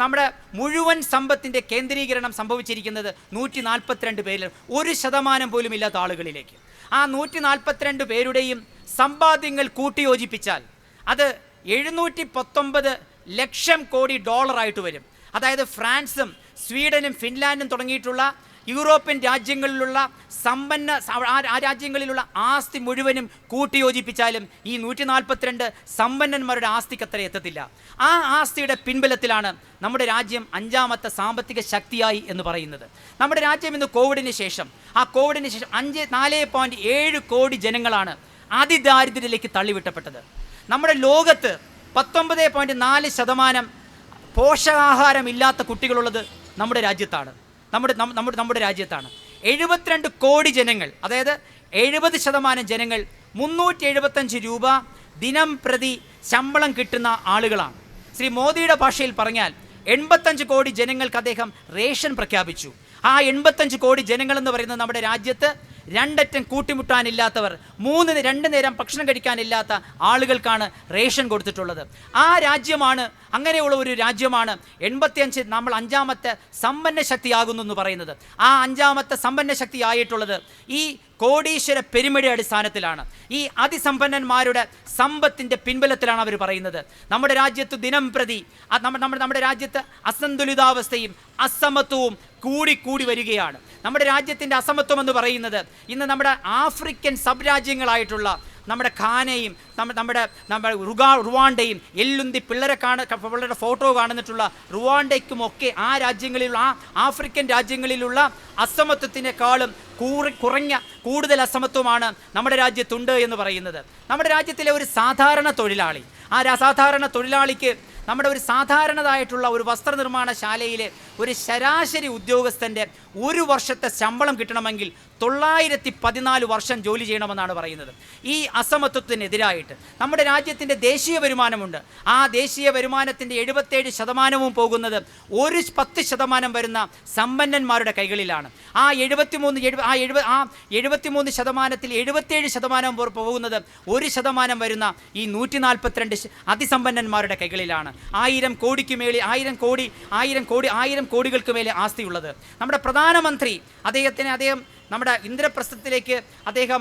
നമ്മുടെ മുഴുവൻ സമ്പത്തിൻ്റെ കേന്ദ്രീകരണം സംഭവിച്ചിരിക്കുന്നത് 142 പേരിൽ 1% പോലും ഇല്ലാത്ത ആളുകളിലേക്ക്. ആ 142 പേരുടെയും സമ്പാദ്യങ്ങൾ കൂട്ടിയോജിപ്പിച്ചാൽ അത് 719 ലക്ഷം കോടി ഡോളറായിട്ട് വരും. അതായത് ഫ്രാൻസും സ്വീഡനും ഫിൻലാൻഡും തുടങ്ങിയിട്ടുള്ള യൂറോപ്യൻ രാജ്യങ്ങളിലുള്ള ആ രാജ്യങ്ങളിലുള്ള ആസ്തി മുഴുവനും കൂട്ടിയോജിപ്പിച്ചാലും ഈ 142 സമ്പന്നന്മാരുടെ ആസ്തിക്ക് അത്ര എത്തത്തില്ല. ആ ആസ്തിയുടെ പിൻബലത്തിലാണ് നമ്മുടെ രാജ്യം 5ാമത്തെ സാമ്പത്തിക ശക്തിയായി എന്ന് പറയുന്നത്. നമ്മുടെ രാജ്യം ഇന്ന് കോവിഡിന് ശേഷം 4.7 കോടി ജനങ്ങളാണ് അതിദാരിദ്ര്യത്തിലേക്ക് തള്ളിവിട്ടപ്പെട്ടത്. നമ്മുടെ ലോകത്ത് 19.4% പോഷകാഹാരമില്ലാത്ത കുട്ടികളുള്ളത് നമ്മുടെ രാജ്യത്താണ്. നമ്മുടെ രാജ്യത്താണ് 72 കോടി ജനങ്ങൾ, അതായത് 70% ജനങ്ങൾ 375 രൂപ ദിനം പ്രതി ശമ്പളം കിട്ടുന്ന ആളുകളാണ്. ശ്രീ മോദിയുടെ ഭാഷയിൽ പറഞ്ഞാൽ 85 കോടി ജനങ്ങൾക്ക് അദ്ദേഹം റേഷൻ പ്രഖ്യാപിച്ചു. ആ 85 കോടി ജനങ്ങൾ എന്ന് പറയുന്നത് നമ്മുടെ രാജ്യത്ത് 2 അറ്റം കൂട്ടിമുട്ടാനില്ലാത്തവർ, 2 നേരം ഭക്ഷണം കഴിക്കാനില്ലാത്ത ആളുകൾക്കാണ് റേഷൻ കൊടുത്തിട്ടുള്ളത്. ആ രാജ്യമാണ്, അങ്ങനെയുള്ള ഒരു രാജ്യമാണ് 85 നമ്മൾ 5ാമത്തെ സമ്പന്ന ശക്തിയാകുന്നു എന്ന് പറയുന്നത്. ആ 5ാമത്തെ സമ്പന്ന ശക്തിയായിട്ടുള്ളത് ഈ കോടീശ്വര പെരുമയുടെ അടിസ്ഥാനത്തിലാണ്. ഈ അതിസമ്പന്നന്മാരുടെ സമ്പത്തിൻ്റെ പിൻബലത്തിലാണ് അവർ പറയുന്നത്. നമ്മുടെ രാജ്യത്ത് ദിനം പ്രതി നമ്മുടെ രാജ്യത്ത് അസന്തുലിതാവസ്ഥയും അസമത്വവും കൂടി വരികയാണ്. നമ്മുടെ രാജ്യത്തിൻ്റെ അസമത്വം എന്ന് പറയുന്നത് ഇന്ന് നമ്മുടെ ആഫ്രിക്കൻ സബ് രാജ്യങ്ങളായിട്ടുള്ള നമ്മുടെ ഖാനയും നമ്മുടെ റുവാണ്ടയും എല്ലുന്തി പിള്ളേരുടെ ഫോട്ടോ കാണുന്നിട്ടുള്ള റുവാണ്ടയ്ക്കുമൊക്കെ ആ രാജ്യങ്ങളിലുള്ള ആഫ്രിക്കൻ രാജ്യങ്ങളിലുള്ള അസമത്വത്തിനേക്കാളും കൂടുതൽ അസമത്വമാണ് നമ്മുടെ രാജ്യത്തുണ്ട് എന്ന് പറയുന്നത്. നമ്മുടെ രാജ്യത്തിലെ ഒരു സാധാരണ തൊഴിലാളി, ആ സാധാരണ തൊഴിലാളിക്ക് നമ്മുടെ ഒരു സാധാരണതായിട്ടുള്ള ഒരു വസ്ത്രനിർമ്മാണ ശാലയിലെ ഒരു ശരാശരി ഉദ്യോഗസ്ഥൻ്റെ 1 വർഷത്തെ ശമ്പളം കിട്ടണമെങ്കിൽ 914 വർഷം ജോലി ചെയ്യണമെന്നാണ് പറയുന്നത്. ഈ അസമത്വത്തിനെതിരായിട്ട് നമ്മുടെ രാജ്യത്തിൻ്റെ ദേശീയ വരുമാനമുണ്ട്. ആ ദേശീയ വരുമാനത്തിൻ്റെ 77% പോകുന്നത് 10% വരുന്ന സമ്പന്നന്മാരുടെ കൈകളിലാണ്. ആ 73%-ൽ 77% പോകുന്നത് 1% വരുന്ന ഈ 142 അതിസമ്പന്നന്മാരുടെ കൈകളിലാണ്. 1000 കോടികൾക്ക് മേലെ ആസ്തിയുള്ളത്. നമ്മുടെ പ്രധാനമന്ത്രി അദ്ദേഹം നമ്മുടെ ഇന്ദ്രപ്രസ്ഥത്തിലേക്ക് അദ്ദേഹം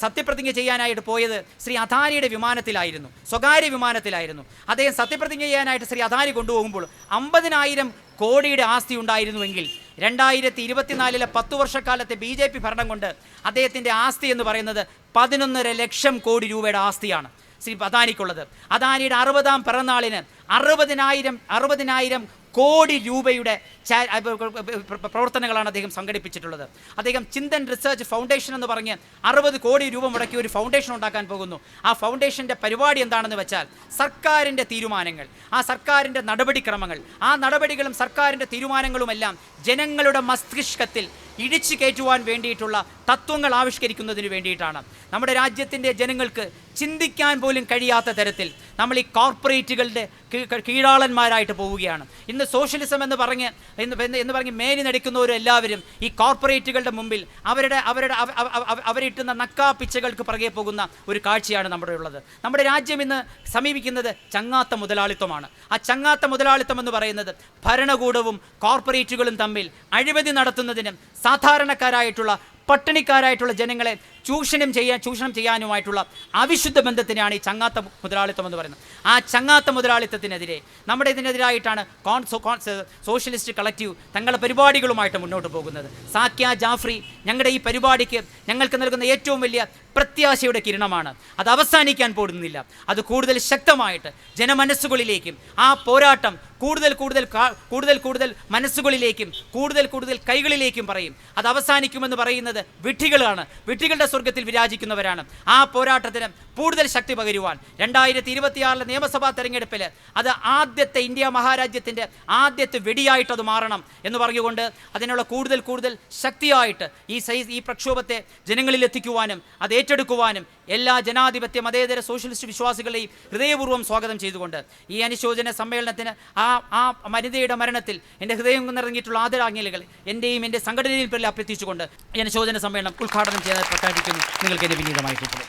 സത്യപ്രതിജ്ഞ ചെയ്യാനായിട്ട് പോയത് ശ്രീ അദാനിയുടെ വിമാനത്തിലായിരുന്നു, സ്വകാര്യ വിമാനത്തിലായിരുന്നു. അദ്ദേഹം സത്യപ്രതിജ്ഞ ചെയ്യാനായിട്ട് ശ്രീ അദാനി കൊണ്ടുപോകുമ്പോൾ 50,000 കോടിയുടെ ആസ്തി ഉണ്ടായിരുന്നുവെങ്കിൽ 2024 10 വർഷക്കാലത്തെ BJP ഭരണം കൊണ്ട് അദ്ദേഹത്തിൻ്റെ ആസ്തി എന്ന് പറയുന്നത് 11.5 ലക്ഷം കോടി രൂപയുടെ ആസ്തിയാണ് ശ്രീ അദാനിക്കുള്ളത്. അദാനിയുടെ 60ാം പിറന്നാളിന് 60,000 കോടി രൂപയുടെ പ്രവർത്തനങ്ങളാണ് അദ്ദേഹം സംഘടിപ്പിച്ചിട്ടുള്ളത്. അദ്ദേഹം ചിന്തൻ റിസർച്ച് ഫൗണ്ടേഷൻ എന്ന് പറഞ്ഞ് 60 കോടി രൂപ മുടക്കി ഒരു ഫൗണ്ടേഷൻ ഉണ്ടാക്കാൻ പോകുന്നു. ആ ഫൗണ്ടേഷൻ്റെ പരിപാടി എന്താണെന്ന് വെച്ചാൽ സർക്കാരിൻ്റെ തീരുമാനങ്ങൾ, ആ സർക്കാരിൻ്റെ നടപടിക്രമങ്ങൾ, ആ നടപടികളും സർക്കാരിൻ്റെ തീരുമാനങ്ങളുമെല്ലാം ജനങ്ങളുടെ മസ്തിഷ്കത്തിൽ ഇടിച്ചു കയറ്റുവാൻ വേണ്ടിയിട്ടുള്ള തത്വങ്ങൾ ആവിഷ്കരിക്കുന്നതിന് വേണ്ടിയിട്ടാണ്. നമ്മുടെ രാജ്യത്തിൻ്റെ ജനങ്ങൾക്ക് ചിന്തിക്കാൻ പോലും കഴിയാത്ത തരത്തിൽ നമ്മൾ ഈ കോർപ്പറേറ്റുകളുടെ കീഴാളന്മാരായിട്ട് പോവുകയാണ്. ഇന്ന് സോഷ്യലിസം എന്ന് പറഞ്ഞ് മേനി നടിക്കുന്നവരും എല്ലാവരും ഈ കോർപ്പറേറ്റുകളുടെ മുമ്പിൽ അവരിട്ടുന്ന നക്കാപ്പിച്ചകൾക്ക് പുറകെ പോകുന്ന ഒരു കാഴ്ചയാണ് നമ്മുടെ ഉള്ളത്. നമ്മുടെ രാജ്യം ഇന്ന് സമീപിക്കുന്നത് ചങ്ങാത്ത മുതലാളിത്തമാണ്. ആ ചങ്ങാത്ത മുതലാളിത്തം എന്ന് പറയുന്നത് ഭരണകൂടവും കോർപ്പറേറ്റുകളും തമ്മിൽ അഴിമതി നടത്തുന്നതിനും സാധാരണക്കാരായിട്ടുള്ള പട്ടിണിക്കാരായിട്ടുള്ള ജനങ്ങളെ ചൂഷണം ചെയ്യാനുമായിട്ടുള്ള അവിശുദ്ധ ബന്ധത്തിനാണ് ഈ ചങ്ങാത്ത മുതലാളിത്തം എന്ന് പറയുന്നത്. ആ ചങ്ങാത്ത മുതലാളിത്തത്തിനെതിരെ ഇതിനെതിരായിട്ടാണ് സോഷ്യലിസ്റ്റ് കളക്റ്റീവ് തങ്ങളുടെ പരിപാടികളുമായിട്ട് മുന്നോട്ട് പോകുന്നത്. സാക്യ ജാഫ്രി ഞങ്ങളുടെ ഈ പരിപാടിക്ക് ഞങ്ങൾക്ക് നൽകുന്ന ഏറ്റവും വലിയ പ്രത്യാശയുടെ കിരണമാണ്. അത് അവസാനിക്കാൻ പോകുന്നില്ല. അത് കൂടുതൽ ശക്തമായിട്ട് ജനമനസ്സുകളിലേക്കും ആ പോരാട്ടം കൂടുതൽ മനസ്സുകളിലേക്കും കൂടുതൽ കൈകളിലേക്കും പറയും. അത് അവസാനിക്കുമെന്ന് പറയുന്നത് വിഡ്ഢികളാണ്, വിഡ്ഢികളുടെ സ്വർഗത്തിൽ വിരാജിക്കുന്നവരാണ്. ആ പോരാട്ടത്തിന് കൂടുതൽ ശക്തി പകരുവാൻ 2026 നിയമസഭാ തെരഞ്ഞെടുപ്പിൽ അത് ആദ്യത്തെ ഇന്ത്യ മഹാരാജ്യത്തിൻ്റെ ആദ്യത്തെ വെടിയായിട്ട് അത് മാറണം എന്ന് പറഞ്ഞുകൊണ്ട് അതിനുള്ള കൂടുതൽ ശക്തിയായിട്ട് ഈ പ്രക്ഷോഭത്തെ ജനങ്ങളിൽ എത്തിക്കുവാനും അത് ഏറ്റെടുക്കുവാനും എല്ലാ ജനാധിപത്യ മതേതര സോഷ്യലിസ്റ്റ് വിശ്വാസികളെയും ഹൃദയപൂർവ്വം സ്വാഗതം ചെയ്തുകൊണ്ട് ഈ അനുശോചന സമ്മേളനത്തിന് ആ വനിതയുടെ മരണത്തിൽ എൻ്റെ ഹൃദയം നിറഞ്ഞിട്ടുള്ള ആദരാഞ്ജലികൾ എൻ്റെയും എൻ്റെ സംഘടനയിൽ പേരിൽ അഭ്യർത്ഥിച്ചുകൊണ്ട് ഈ അനുശോചന സമ്മേളനം ഉദ്ഘാടനം ചെയ്യാൻ പ്രഖ്യാപിക്കുന്നു. നിങ്ങൾക്ക് എൻ്റെ വിനീതമായിട്ടുള്ളത്.